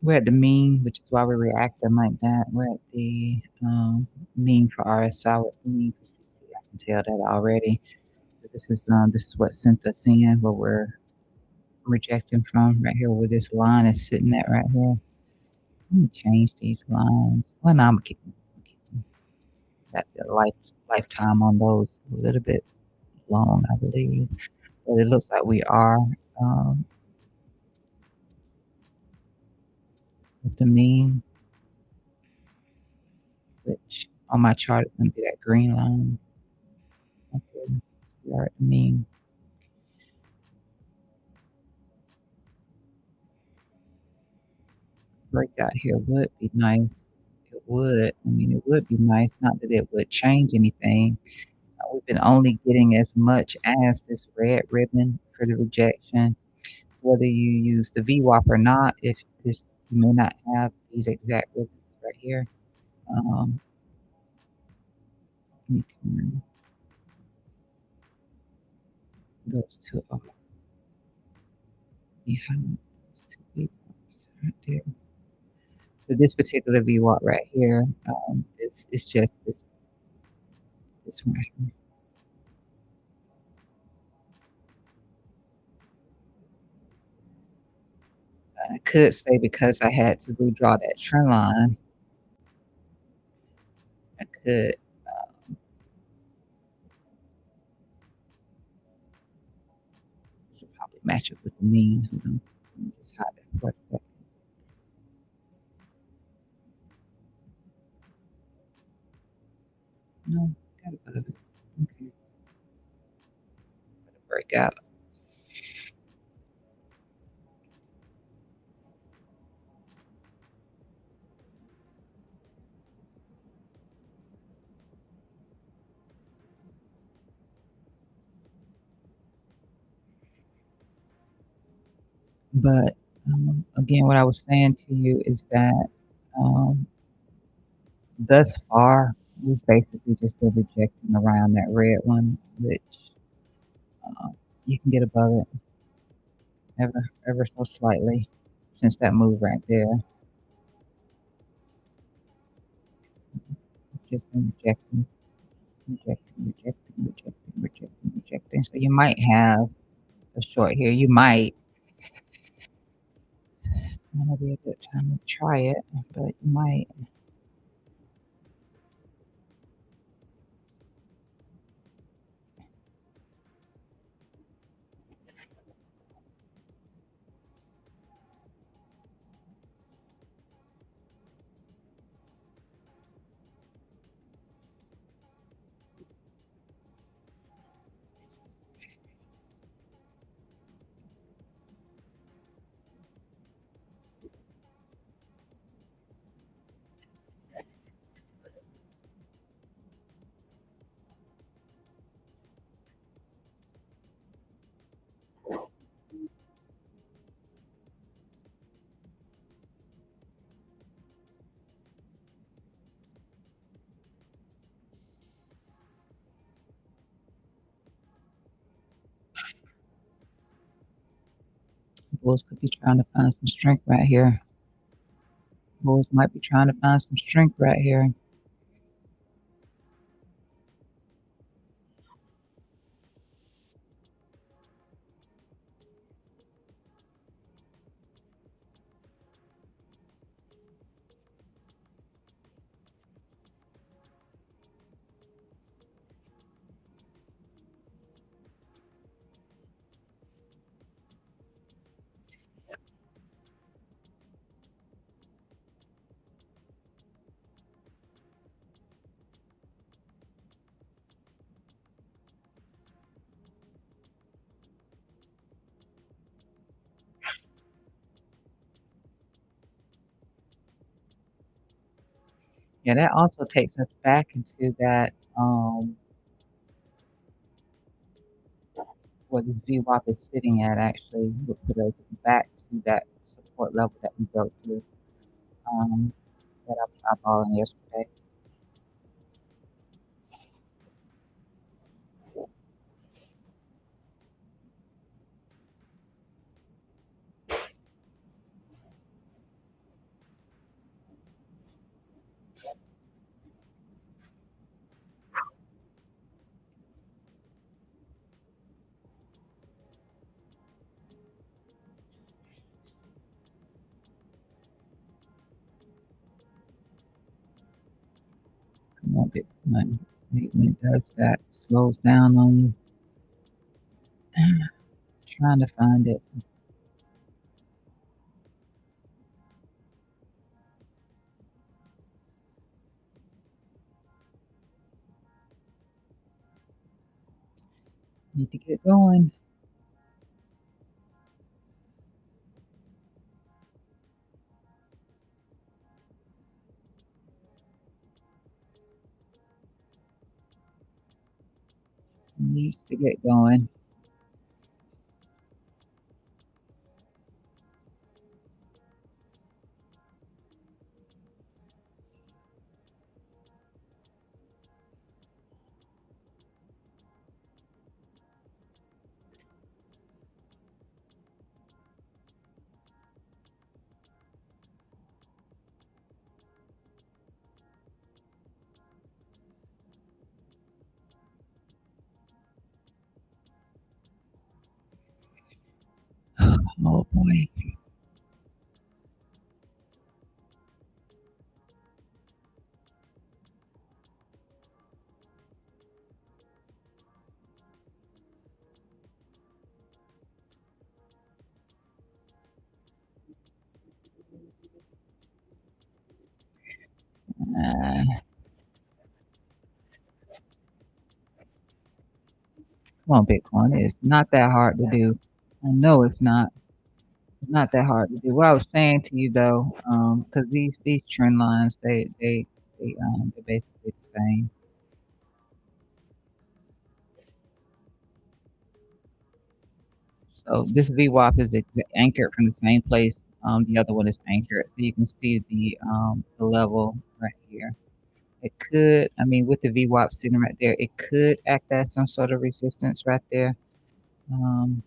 we're at the mean, which is why we're reacting like that. We're at the mean for RSI, with the mean for CC. I can tell that already. But this is what sent us in, what we're rejecting from right here, where this line is sitting at right here. Let me change these lines. Well, no, I'm keeping that the lifetime on those a little bit long, I believe. But it looks like we are um, at the mean, which on my chart is going to be that green line. Okay, we are at the mean. Breakout here would be nice. It would. I mean, it would be nice. Not that it would change anything. We've been only getting as much as this red ribbon for the rejection. So whether you use the VWAP or not, if this you may not have these exact ribbons right here. Um, Let me turn those two off. We have those two VWAPs right there. So this particular VWAP right here, it's just this one right here. I could say because I had to redraw that trend line, I could this will probably match up with the mean. Hold on. Let me just hide that for a second. No, got above it. Okay. Break out. But again, what I was saying to you is that um, thus far, we've basically just been rejecting around that red one, which uh, you can get above it ever so slightly since that move right there. Just been rejecting, rejecting, rejecting, rejecting, rejecting, rejecting. So you might have a short here. You might. Might not be a good time to try it, but you might. Bulls could be trying to find some strength right here. Bulls might be trying to find some strength right here. Yeah, that also takes us back into that where this VWAP is sitting at actually would put us back to that support level that we broke through that I was eyeballing yesterday. on Bitcoin. When it does that, slows down on you. Trying to find it. Need to get going. Needs to get going. Oh boy. Come on, Bitcoin. It's not that hard to do. I know it's not. It's not that hard to do. What I was saying to you though, because these trend lines, they're basically the same. So this VWAP is anchored from the same place. The other one is anchored, so you can see the level right here. It could, I mean, with the VWAP sitting right there, it could act as some sort of resistance right there. Um,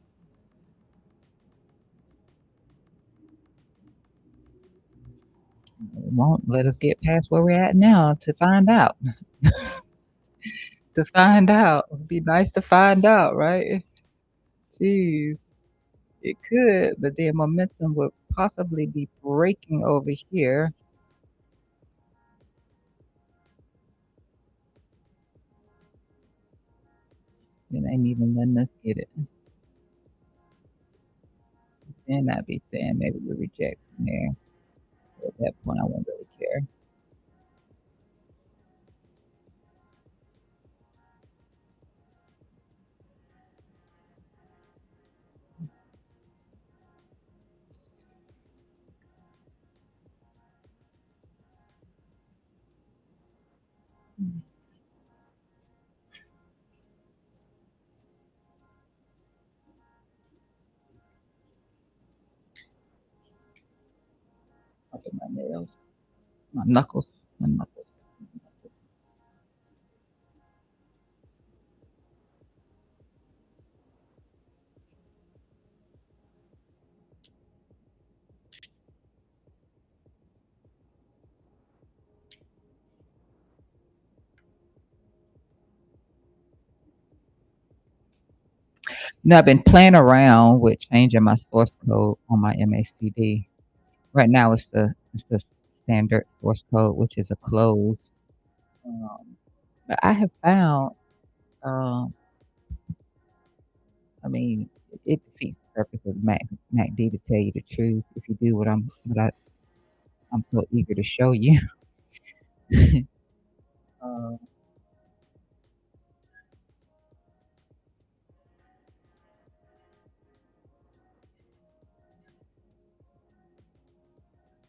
it won't let us get past where we're at now to find out. To find out, it'd be nice to find out, right? Jeez, it could, but then momentum would possibly be breaking over here. It ain't even letting us get it. Then I'd be saying maybe we reject from there. At that point, I won't really care. Look at my nails, my knuckles, my knuckles. You know, I've been playing around with changing my source code on my MACD. Right now, it's the standard source code, which is a close. Um, but I have found, um, I mean, it defeats the purpose of MACD to tell you the truth. If you do I'm so eager to show you. uh,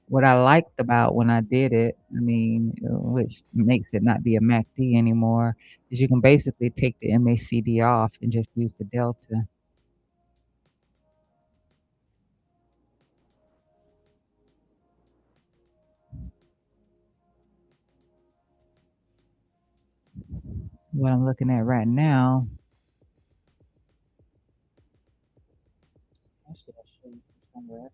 what I liked about when I did it, I mean, which makes it not be a MACD anymore, is you can basically take the MACD off and just use the delta. What I'm looking at right now, actually, I'll show you from somewhere else.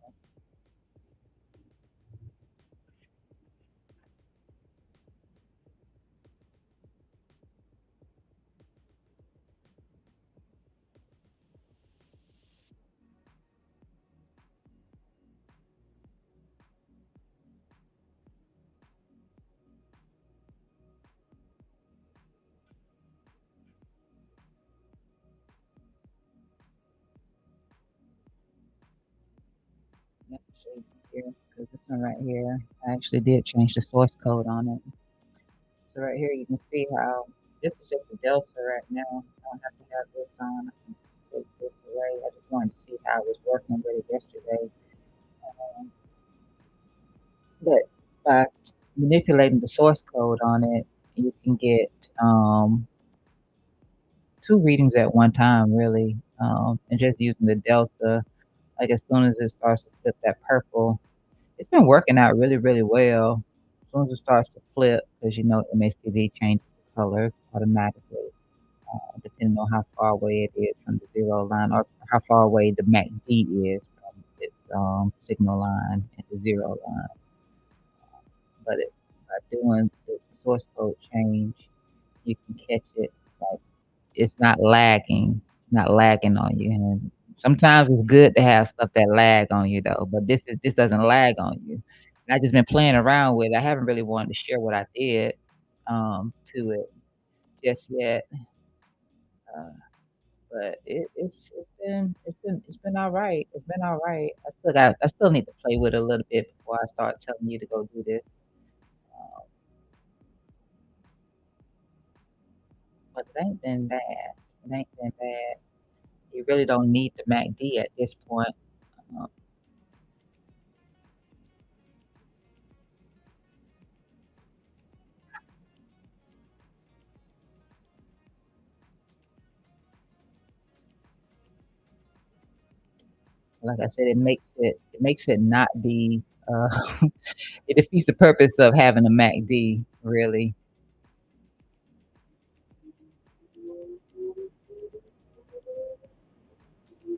here because this one right here, I actually did change the source code on it. So right here, you can see how this is just a delta right now. I don't have to have this on. I can take this away. I just wanted to see how I was working with it yesterday. Um, but by manipulating the source code on it, you can get two readings at one time, really, and just using the delta. Like as soon as it starts to flip that purple, it's been working out really, really well. As soon as it starts to flip, because you know MACD changes the colors automatically, depending on how far away it is from the zero line or how far away the MACD is from its signal line and the zero line. But by doing the source code change, you can catch it like it's not lagging. It's not lagging on you. And sometimes it's good to have stuff that lag on you though, but this doesn't lag on you. And I just been playing around with it. I haven't really wanted to share what I did to it just yet. Uh, but it's been all right. It's been all right. I still need to play with it a little bit before I start telling you to go do this. Um, but it ain't been bad. It ain't been bad. You really don't need the MACD at this point. Um, like I said, it makes it not be it defeats the purpose of having a MACD really.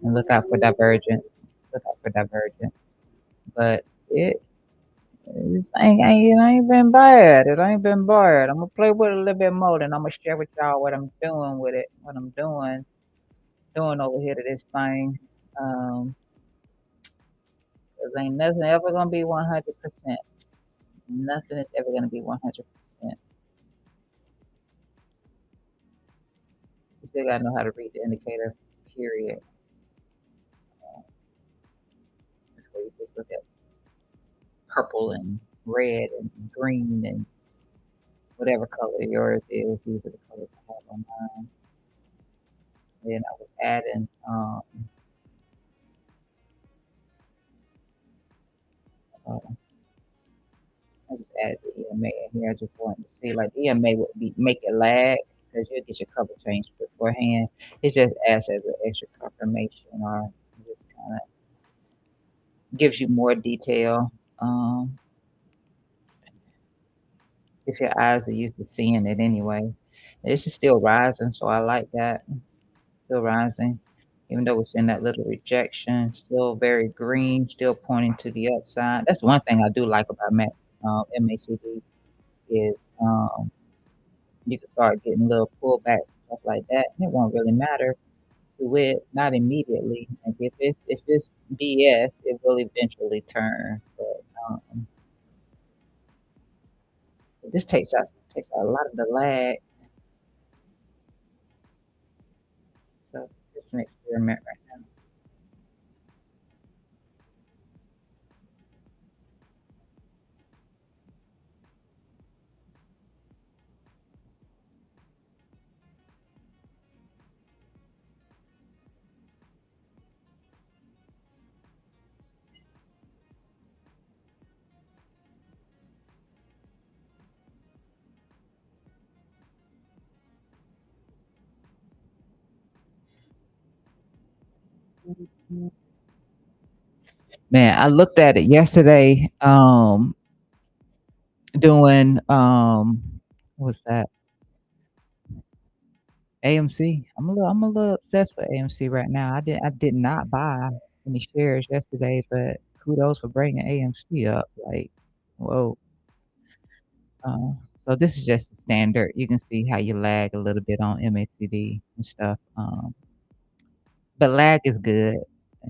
And look out for divergence. Look out for divergence. But it ain't been bad. It ain't been bad. I'm gonna play with it a little bit more, and I'm gonna share with y'all what I'm doing with it. What I'm doing over here to this thing. Um, 'Cause ain't nothing ever gonna be 100%. Nothing is ever gonna be 100%. You still gotta know how to read the indicator. Period. Before you just look at purple and red and green and whatever color yours is. These are the colors I have on mine. Then I was adding, uh, I just added the EMA in here. I just wanted to see, like, EMA would make it lag because you'll get your color changed beforehand. It just acts as an extra confirmation or just kind of gives you more detail. Um, if your eyes are used to seeing it anyway. This is still rising, so I like that. Still rising, even though it's in that little rejection, still very green, still pointing to the upside. That's one thing I do like about MACD is you can start getting little pullbacks and stuff like that, and it won't really matter to it, not immediately. Like if it's BS, it will eventually turn. But this takes out a lot of the lag. So it's an experiment right now. Man, I looked at it yesterday, doing what's that? AMC. I'm a little obsessed with AMC right now. I did not buy any shares yesterday, but kudos for bringing AMC up. Like, whoa. Uh, so this is just the standard. You can see how you lag a little bit on MACD and stuff. But lag is good.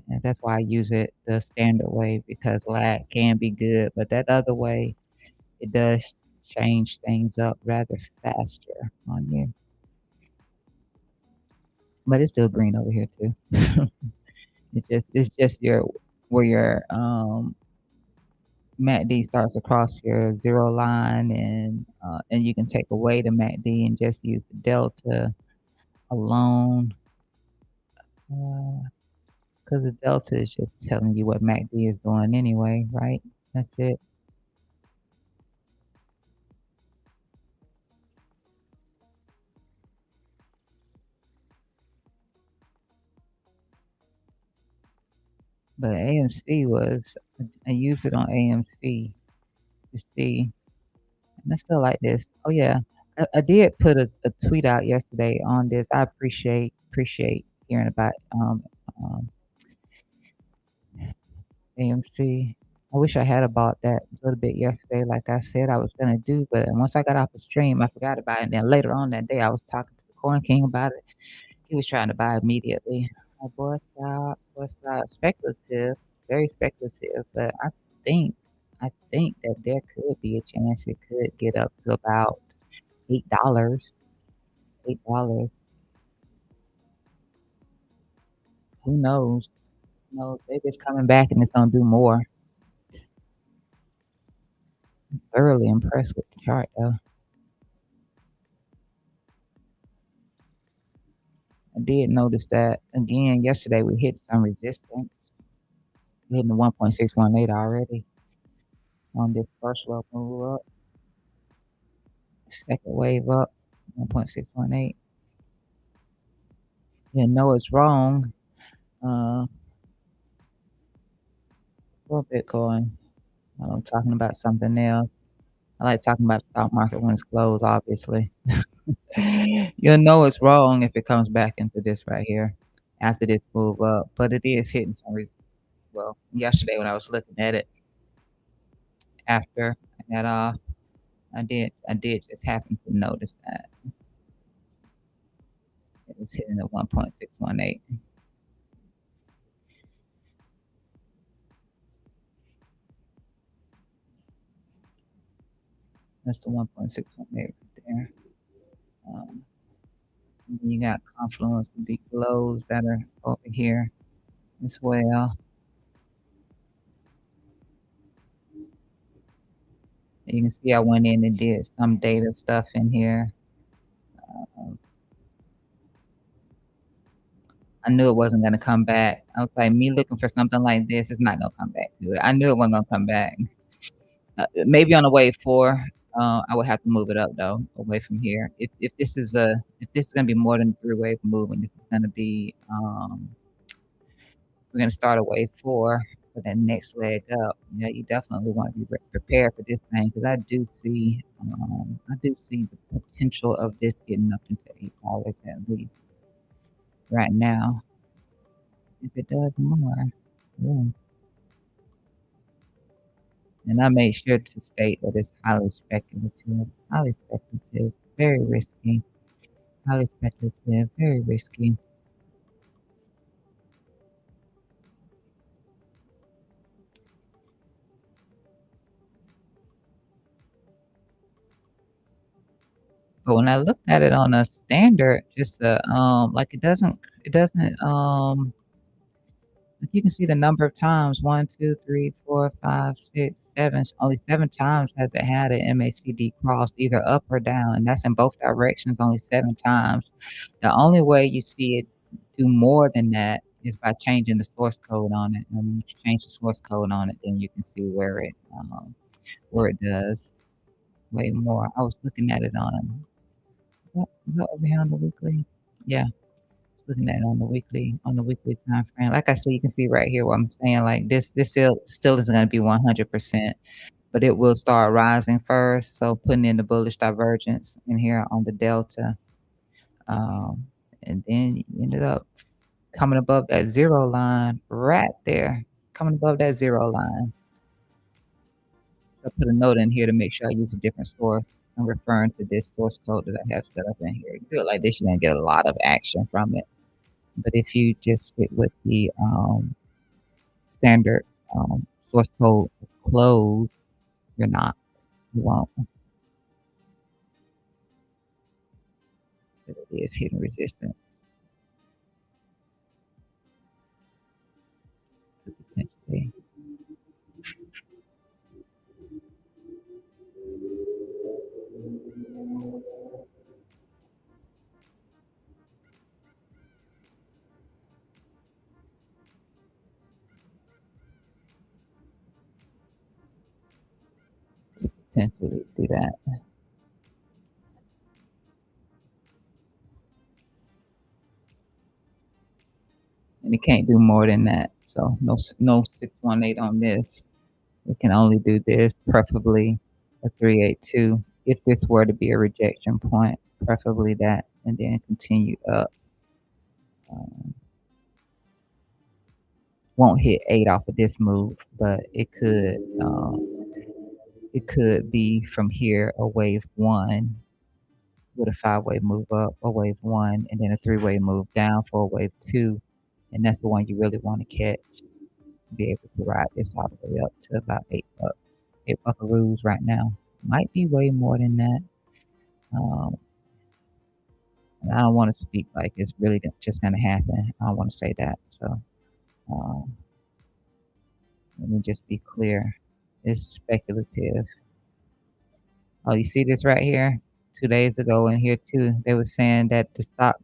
And that's why I use it the standard way because lag can be good, but that other way it does change things up rather faster on you. But it's still green over here too. It's just your where your MACD starts across your 0 line and you can take away the MACD and just use the delta alone, because the delta is just telling you what MACD is doing anyway, right? That's it. But AMC was I used it on AMC to see, and I still like this. Oh, yeah. I did put a tweet out yesterday on this. I appreciate hearing about, AMC. I wish I had bought that a little bit yesterday, like I said I was gonna do, but once I got off the stream, I forgot about it, and then later on that day, I was talking to the Corn King about it. He was trying to buy immediately. Like, boy, stop. Speculative, very speculative, but I think that there could be a chance it could get up to about $8. $8. Who knows? Who knows? Maybe it's coming back and it's gonna do more. Thoroughly impressed with the chart though. I did notice that again yesterday we hit some resistance. We're hitting the 1.618 already on this first low move up. Second wave up, 1.618. You know it's wrong. Uh, for Bitcoin. I'm talking about something else. I like talking about the stock market when it's closed, obviously. You'll know it's wrong if it comes back into this right here after this move up. But it is hitting some well, yesterday when I was looking at it after I got off, I did just happen to notice that it was hitting at 1.618. That's the 1.618 right there. Um, you got Confluence and these lows that are over here as well. You can see I went in and did some data stuff in here. Um, I knew it wasn't gonna come back. I was like, me looking for something like this, it's not gonna come back to it. I knew it wasn't gonna come back. Maybe on the wave 4, I would have to move it up though, away from here. If this is gonna be more than a 3-wave move, and this is gonna be, we're gonna start a wave 4 for that next leg up. Yeah, you definitely want to be prepared for this thing because I do see the potential of this getting up into $8 at least right now. If it does more, yeah. And I made sure to state that it's highly speculative, very risky, highly speculative, very risky. But when I looked at it on a standard, just like it doesn't like you can see the number of times 1, 2, 3, 4, 5, 6, 7. Only 7 times has it had an MACD cross either up or down, and that's in both directions. Only 7 times. The only way you see it do more than that is by changing the source code on it. And when you change the source code on it, then you can see where it does way more. I was looking at it on what over here on the weekly. Yeah, looking at it on the weekly time frame. Like I said, you can see right here what I'm saying. Like this still isn't going to be 100%, but it will start rising first. So putting in the bullish divergence in here on the delta, um, and then you ended up coming above that 0 line right there, coming above that 0 line. So I put a note in here to make sure I use a different source. I'm referring to this source code that I have set up in here. You do it like this, you're gonna get a lot of action from it. But if you just stick with the standard source code close, you're not. You won't. But it is hidden resistance to potentially potentially do that. And it can't do more than that. So no 618 on this. It can only do this, preferably a 382. If this were to be a rejection point, preferably that, and then continue up. Um, won't hit 8 off of this move, but it could be from here a wave 1 with a 5-way move up, a wave 1, and then a 3-way move down for a wave 2, and that's the one you really wanna catch, be able to ride this all the way up to about $8. 8 buckaroos right now. Might be way more than that. Um, and I don't wanna speak like it's really just gonna happen. I don't wanna say that, so, um, let me just be clear. It's speculative. Oh, you see this right here? 2 days ago in here too, they were saying that the stock,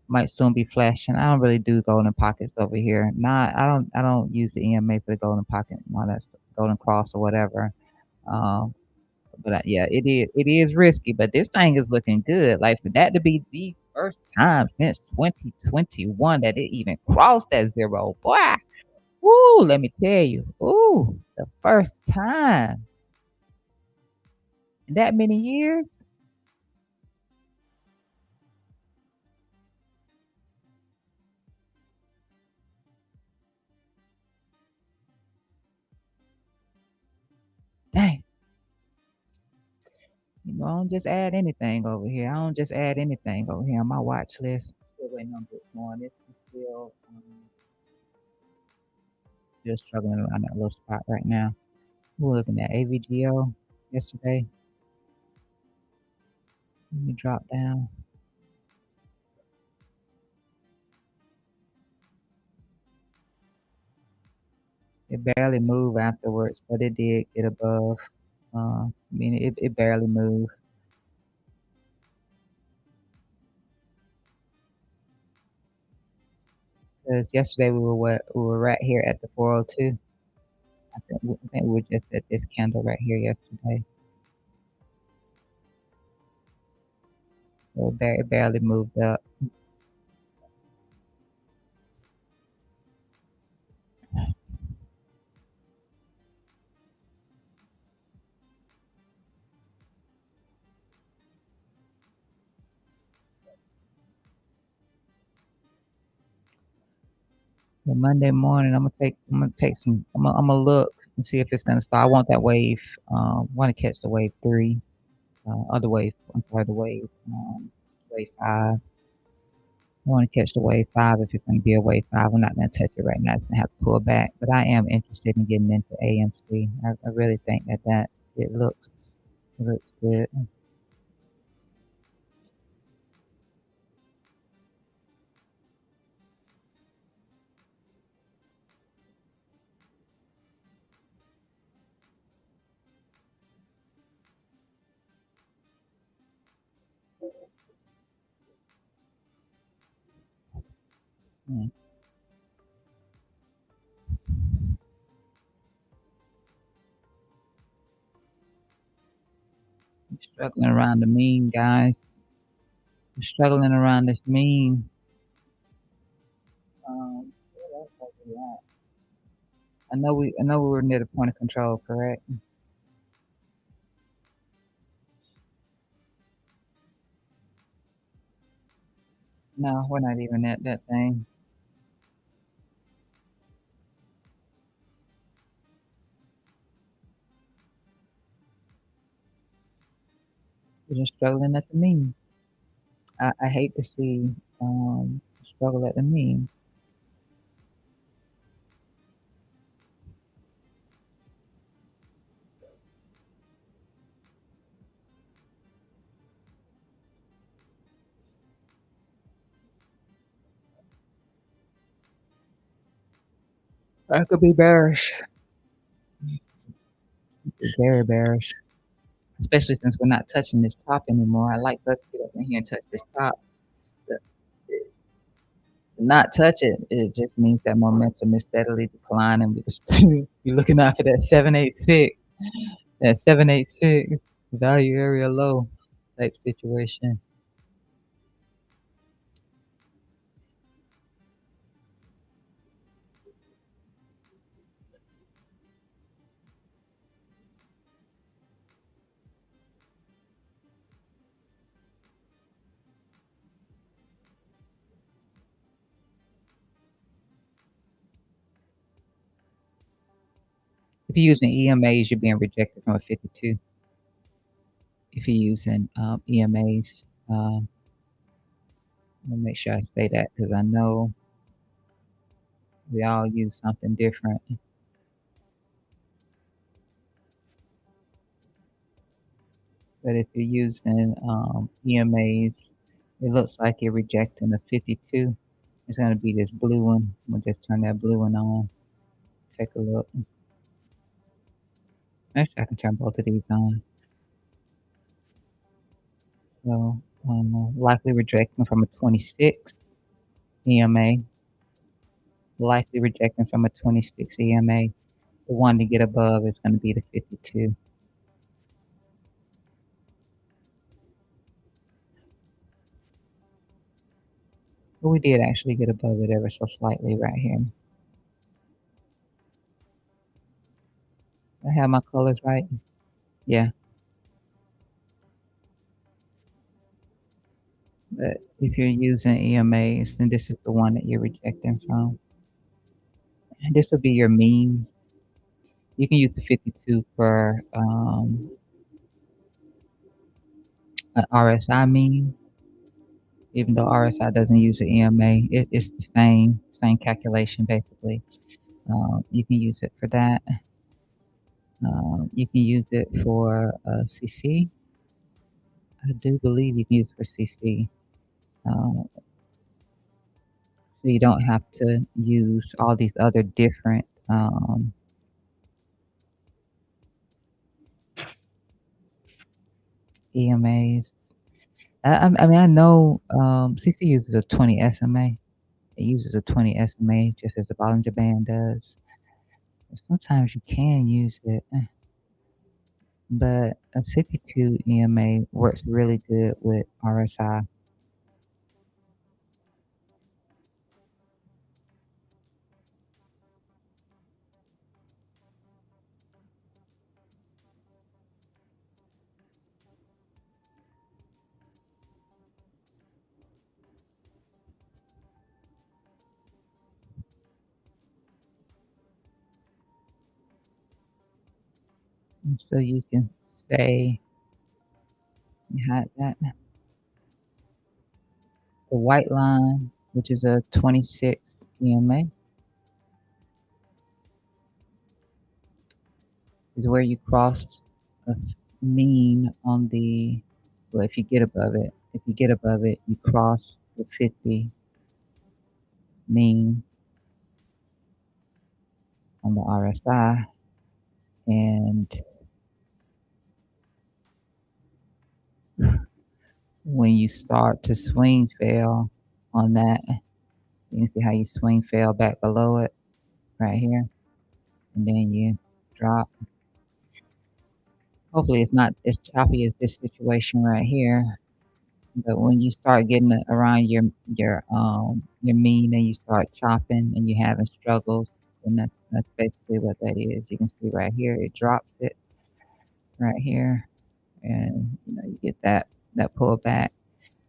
might soon be flashing. I don't really do golden pockets over here. Not I don't use the EMA for the golden pocket and all that stuff, golden cross or whatever. Um, but yeah, it is risky, but this thing is looking good. Like for that to be the first time since 2021 that it even crossed that zero, boy. Woo, let me tell you. Ooh, the first time in that many years. Dang. I don't just add anything over here. I don't just add anything over here on my watch list. Still waiting on Bitcoin. It's still struggling around that little spot right now. We're looking at AVGO yesterday. Let me drop down. It barely moved afterwards, but it did get above. I mean, it barely moved. Because yesterday we were right here at the 402. I think we were just at this candle right here yesterday. So it barely moved up. But Monday morning, I'm gonna look and see if it's gonna start. I want that wave. Want to catch the wave 3, other wave. I'm sorry, the wave 5. I want to catch the wave 5 if it's going to be a wave 5. I'm not going to touch it right now. It's going to have to pull back. But I am interested in getting into AMC. I really think that it looks good. Mm. I'm struggling around the mean, guys. I'm struggling around this mean. Where else was it at? I know we were near the point of control, correct? No, we're not even at that thing. We're just struggling at the mean. I hate to see struggle at the mean. I could be bearish. Very bearish. Especially since we're not touching this top anymore. I like us to get up in here and touch this top. To not touch it, it just means that momentum is steadily declining. You're looking out for that 786. That 786 value area low type situation. If you're using EMAs, you're being rejected from a 52. If you're using EMAs, let me make sure I say that because I know we all use something different. But if you're using EMAs, it looks like you're rejecting a 52. It's going to be this blue one. We'll just turn that blue one on. Take a look. Actually, I can turn both of these on. So, likely rejection from a 26 EMA. Likely rejection from a 26 EMA. The one to get above is going to be the 52. But we did actually get above it ever so slightly right here. I have my colors right? Yeah. But if you're using EMAs, then this is the one that you're rejecting from. And this would be your mean. You can use the 52 for an RSI mean, even though RSI doesn't use the EMA. It's the same calculation basically. You can use it for that. You can use it for CC. I do believe you can use it for CC. So you don't have to use all these other different EMAs. I mean, I know CC uses a 20 SMA. It uses a 20 SMA just as the Bollinger Band does. Sometimes you can use it, but a 52 EMA works really good with RSI. And so you can say you had that. The white line, which is a 26 EMA, is where you cross a mean on the, well, if you get above it, you cross the 50 mean on the RSI, and when you start to swing fail on that, you can see how you swing fail back below it right here, and then you drop. Hopefully it's not as choppy as this situation right here, but when you start getting it around your mean and you start chopping and you're having struggles, then that's basically what that is. You can see right here it drops it right here, and you get that pullback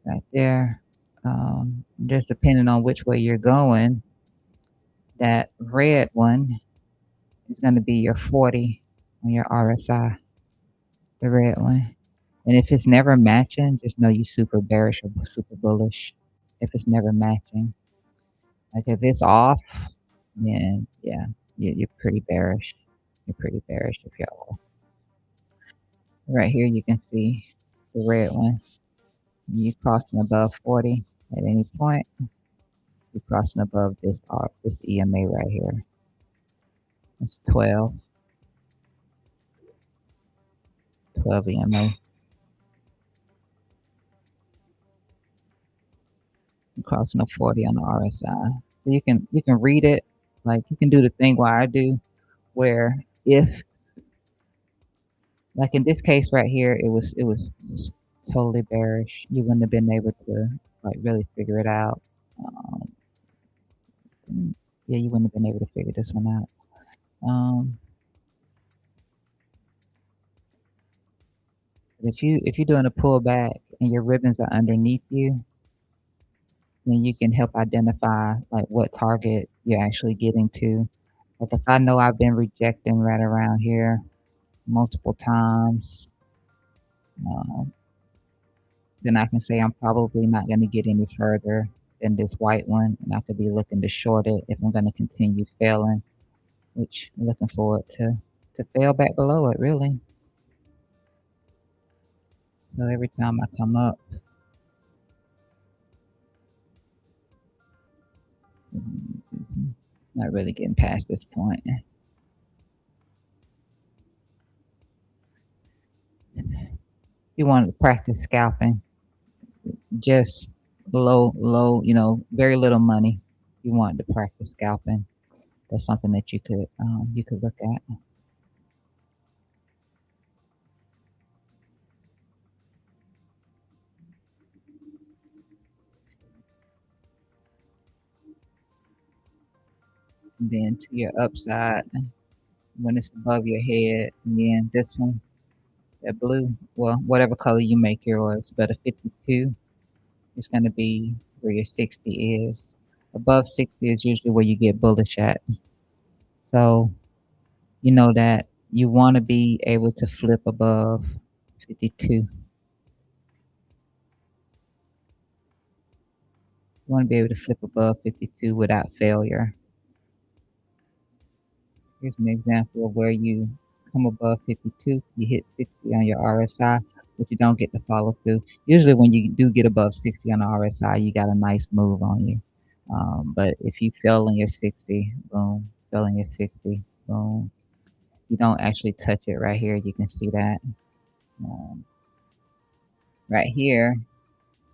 right there. Just depending on which way you're going, that red one is going to be your 40 on your RSI, the red one. And if it's never matching, just know you super bearish or super bullish. If it's never matching, like if it's off, then yeah, you're pretty bearish. You're pretty bearish if you're off. Right here, you can see the red one. You crossing above 40 at any point. You're crossing above this EMA right here. It's 12 EMA. You're crossing a 40 on the RSI. So you can read it. Like you can do the thing where I do, where if Like in this case right here, it was totally bearish. You wouldn't have been able to like really figure it out. Um, yeah, you wouldn't have been able to figure this one out. If you're doing a pullback and your ribbons are underneath you, then you can help identify like what target you're actually getting to. Like if I know I've been rejecting right around here multiple times, um, then I can say I'm probably not going to get any further than this white one, and I could be looking to short it if I'm going to continue failing, which I'm looking forward to fail back below it really. So every time I come up, not really getting past this point. You want to practice scalping, just low, very little money. You want to practice scalping. That's something that you could look at. And then to your upside, when it's above your head, and then this one, that blue, well, whatever color you make yours, but a 52 is going to be where your 60 is. Above 60 is usually where you get bullish at. So you know that you want to be able to flip above 52. You want to be able to flip above 52 without failure. Here's an example of where you come above 52, you hit 60 on your RSI, but you don't get the follow through. Usually when you do get above 60 on the RSI, you got a nice move on you. But if you fail on your 60, boom, fail on your 60, boom. You don't actually touch it right here. You can see that. Um, right here,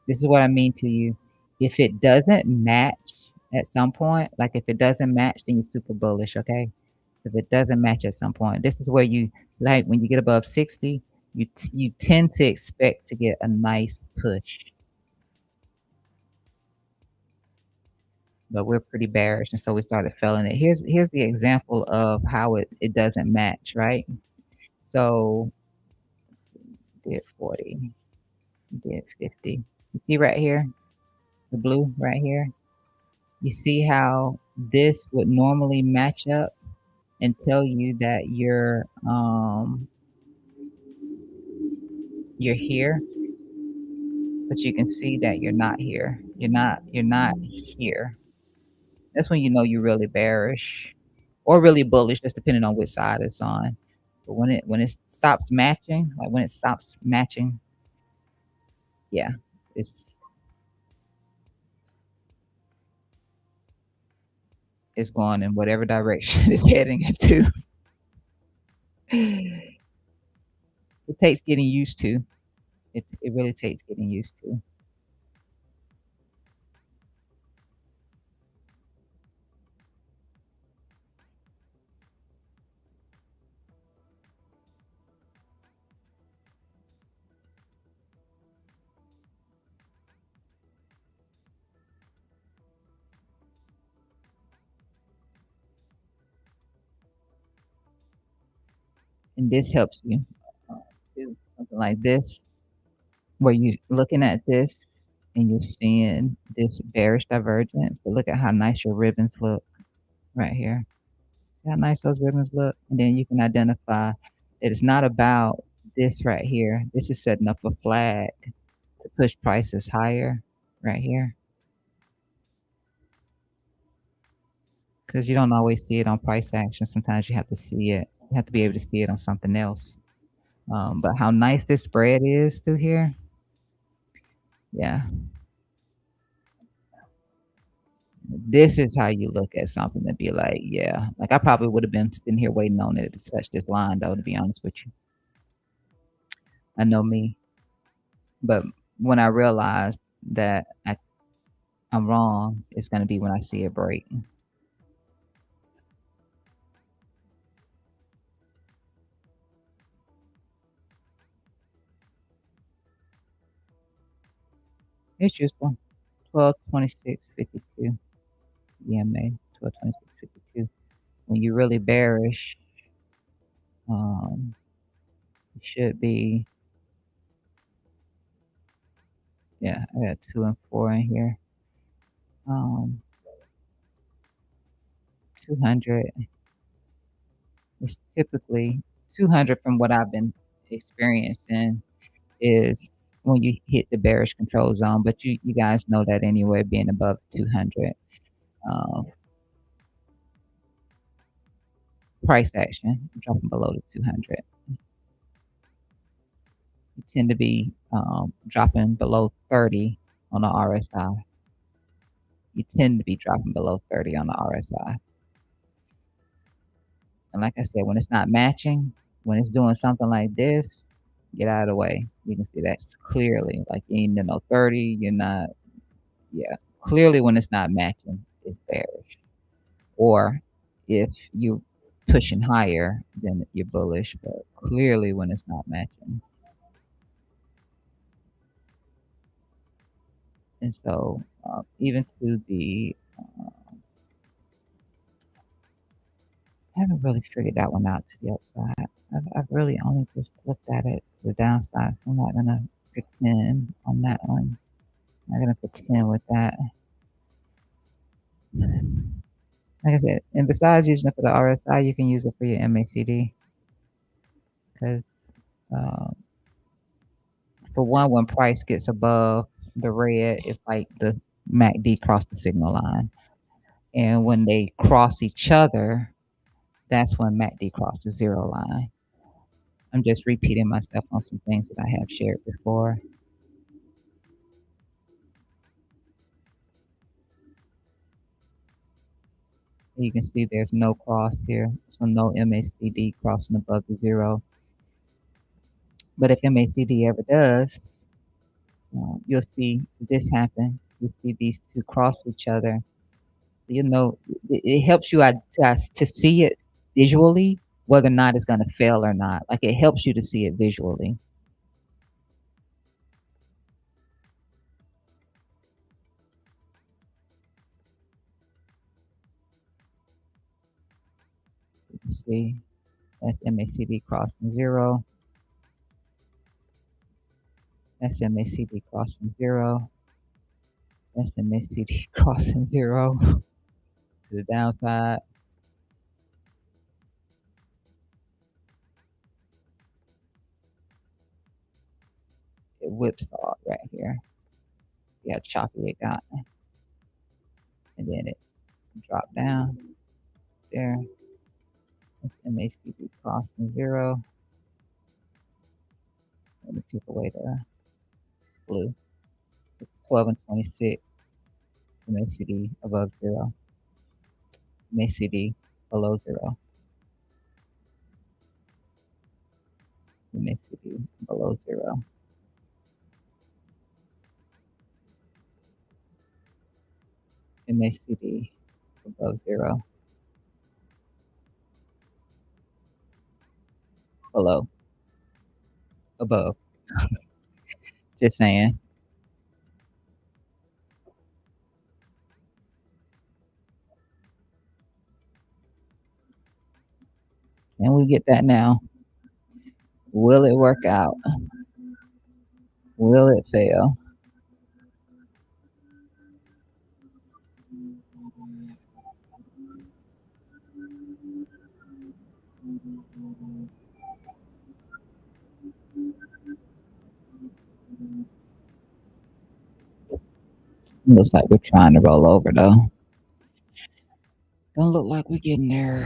this is what I mean to you. If it doesn't match at some point, like if it doesn't match, then you're super bullish, okay? So if it doesn't match at some point, this is where you like when you get above 60, you tend to expect to get a nice push. But we're pretty bearish, and so we started filling it. Here's the example of how it doesn't match, right? So did 40, did 50. You see right here, the blue right here? You see how this would normally match up and tell you that you're here, but you can see that you're not here. You're not here. That's when you know you're really bearish or really bullish, just depending on which side it's on. But when it stops matching, like when it stops matching, yeah, it's it's going in whatever direction it's heading into. It takes getting used to. It really takes getting used to. And this helps you do something like this, where you're looking at this and you're seeing this bearish divergence. But look at how nice your ribbons look right here. See how nice those ribbons look? And then you can identify that it's not about this right here. This is setting up a flag to push prices higher right here. Because you don't always see it on price action. Sometimes you have to see it. You have to be able to see it on something else. But how nice this spread is through here. Yeah. This is how you look at something and be like, yeah. Like I probably would have been sitting here waiting on it to touch this line though, to be honest with you. I know me. But when I realize that I'm wrong, it's gonna be when I see it break. It's useful. 1226.52 EMA, 1226.52. When you're really bearish, it should be, yeah, I got 2 and 4 in here. 200 is typically 200 from what I've been experiencing is when you hit the bearish control zone, but you guys know that anyway, being above 200. Um, price action, dropping below the 200. You tend to be dropping below 30 on the RSI. You tend to be dropping below 30 on the RSI. And like I said, when it's not matching, when it's doing something like this, get out of the way. You can see that clearly. Like you ain't no 30, you're not, yeah. Clearly when it's not matching, it's bearish. Or if you're pushing higher, then you're bullish. But clearly when it's not matching. And so even to the, I haven't really figured that one out to the upside. I've really only just looked at it to the downside, so I'm not going to pretend on that one. I'm not going to pretend with that. Like I said, and besides using it for the RSI, you can use it for your MACD. Because for one, when price gets above the red, it's like the MACD crossed the signal line. And when they cross each other, that's when MACD crossed the zero line. I'm just repeating myself on some things that I have shared before. You can see there's no cross here, so no MACD crossing above the zero. But if MACD ever does, you'll see this happen. You see these two cross each other. So you know it helps you to see it visually, whether or not it's going to fail or not. Like it helps you to see it visually. You can see that's MACD crossing zero. That's MACD crossing zero. That's MACD crossing zero to the downside. It whipsawed right here. See how choppy it got. And then it dropped down there. It's MACD crossing zero. Let me take away the blue. It's 12 and 26. MACD above zero. MACD below zero. MACD below zero. MACD above zero. Below. Above. Just saying. And we get that now. Will it work out? Will it fail? Looks like we're trying to roll over though. Don't look like we're getting there.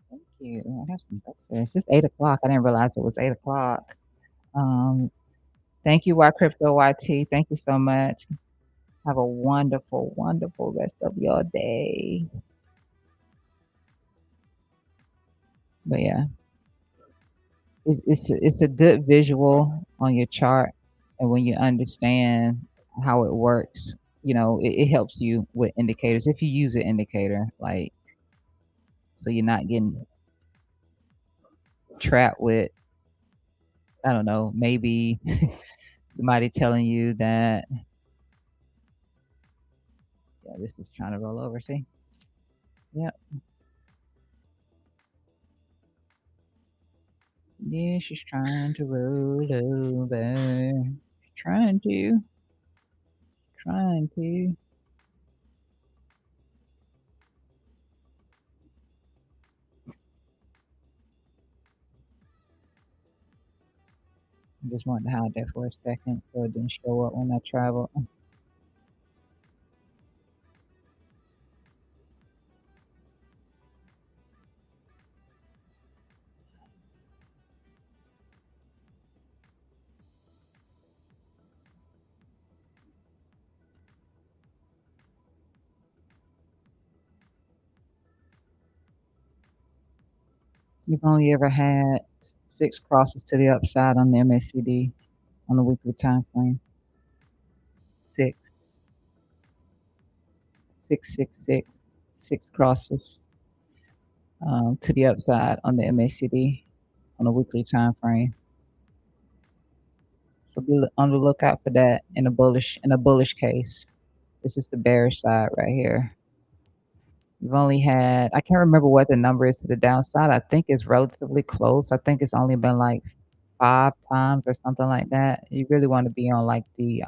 Thank you. I got some breakfast. It's 8 o'clock. I didn't realize it was 8 o'clock. Thank you, Y Crypto YT. Thank you so much. Have a wonderful, wonderful rest of your day. But yeah, it's a good visual on your chart, and when you understand how it works, you know it helps you with indicators. If you use an indicator, like so you're not getting trapped with I don't know, maybe somebody telling you that yeah, this is trying to roll over, see? Yep. Yeah, she's trying to roll over. Trying to, trying to. I just wanted to hide that for a second so it didn't show up when I travel. You've only ever had 6 crosses to the upside on the MACD on a weekly time frame. 6, 666, 6 crosses to the upside on the MACD on a weekly time frame. So be on the lookout for that in a bullish case. This is the bearish side right here. You've only had I can't remember what the number is to the downside. I think it's relatively close. I think it's only been like 5 times or something like that. You really wanna be on, like, the,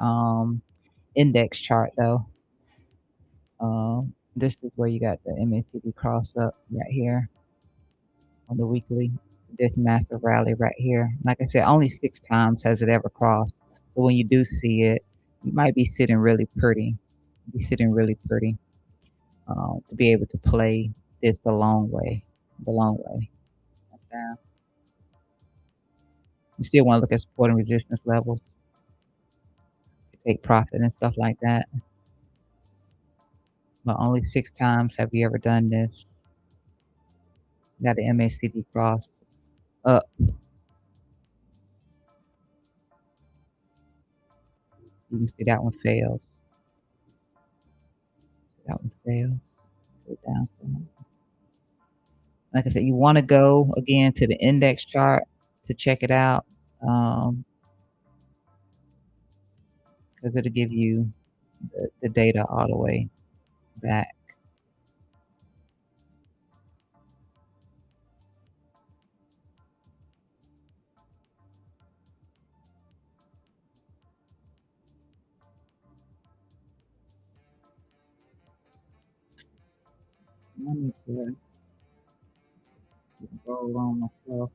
index chart, though. This is where you got the MACD cross up right here on the weekly. This massive rally right here. Like I said, only 6 times has it ever crossed. So when you do see it, you might be sitting really pretty. Be sitting really pretty, to be able to play this the long way. The long way. That's down. You still wanna look at support and resistance levels to take profit and stuff like that. But only 6 times have you ever done this. You got the MACD cross up. You can see that one fails. That one fails. Go down some. Like I said, you wanna go, again, to the index chart to check it out, because 'cause it'll give you the data all the way back. I need to roll on myself.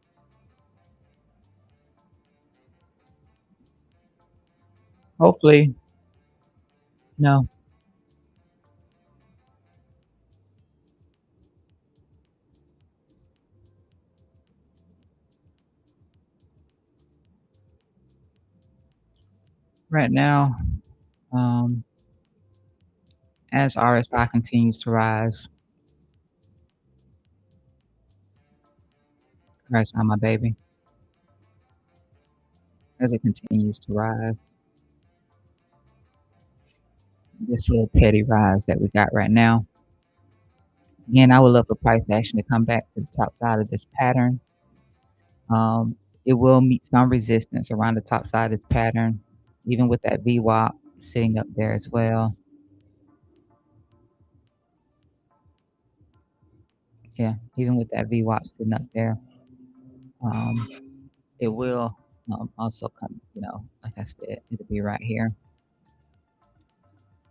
Hopefully no. Right now, um, as RSI continues to rise, RSI, my baby, as it continues to rise, this little petty rise that we got right now. Again, I would love for price action to come back to the top side of this pattern. Um, it will meet some resistance around the top side of this pattern, even with that VWAP sitting up there as well. Yeah, even with that VWAP sitting up there, um, it will also come, like I said, it'll be right here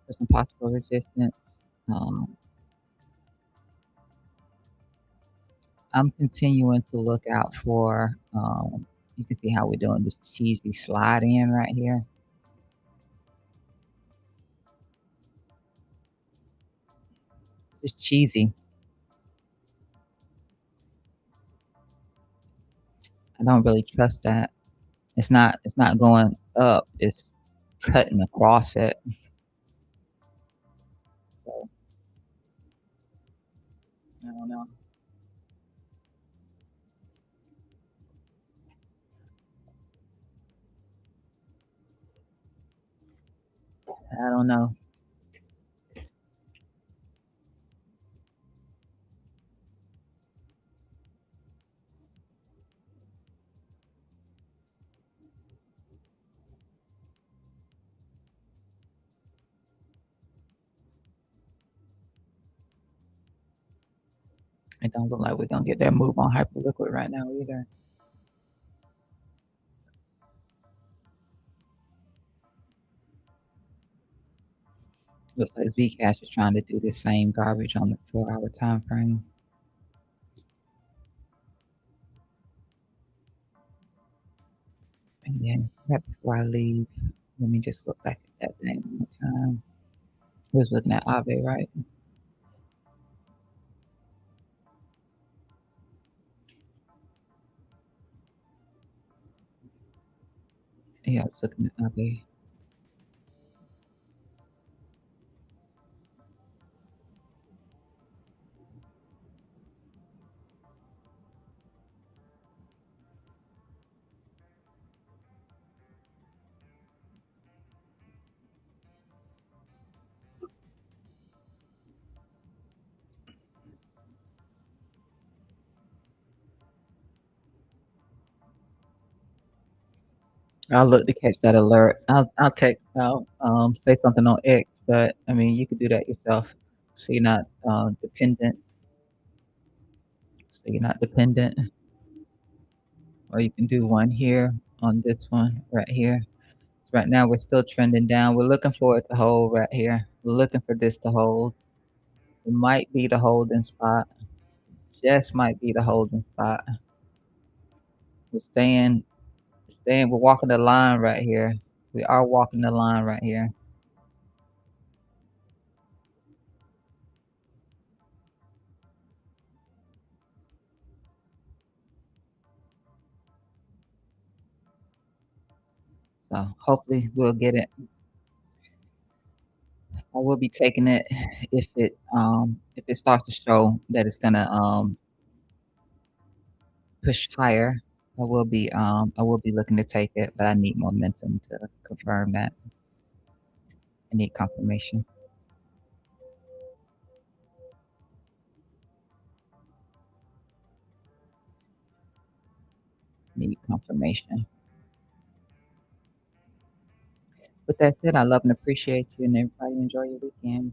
for some possible resistance. Um, I'm continuing to look out for, you can see how we're doing this cheesy slide in right here. It's cheesy. I don't really trust that. It's not going up. It's cutting across it. So I don't know. I don't know. It don't look like we're gonna get that move on Hyperliquid right now either. Looks like Zcash is trying to do the same garbage on the 4-hour time frame. And then right before I leave, let me just look back at that thing one more time. We was looking at Aave, right? Yeah, I was looking at Aave. I'll look to catch that alert. I'll say something on X, but I mean you could do that yourself. So you're not dependent. So you're not dependent. Or you can do one here on this one right here. Right now we're still trending down. We're looking for it to hold right here. We're looking for this to hold. It might be the holding spot. Just might be the holding spot. We're staying, we're walking the line right here. We are walking the line right here. So hopefully we'll get it. I will be taking it if it starts to show that it's gonna push higher. I will be looking to take it, but I need momentum to confirm that. I need confirmation. Need confirmation. With that said, I love and appreciate you, and everybody enjoy your weekend.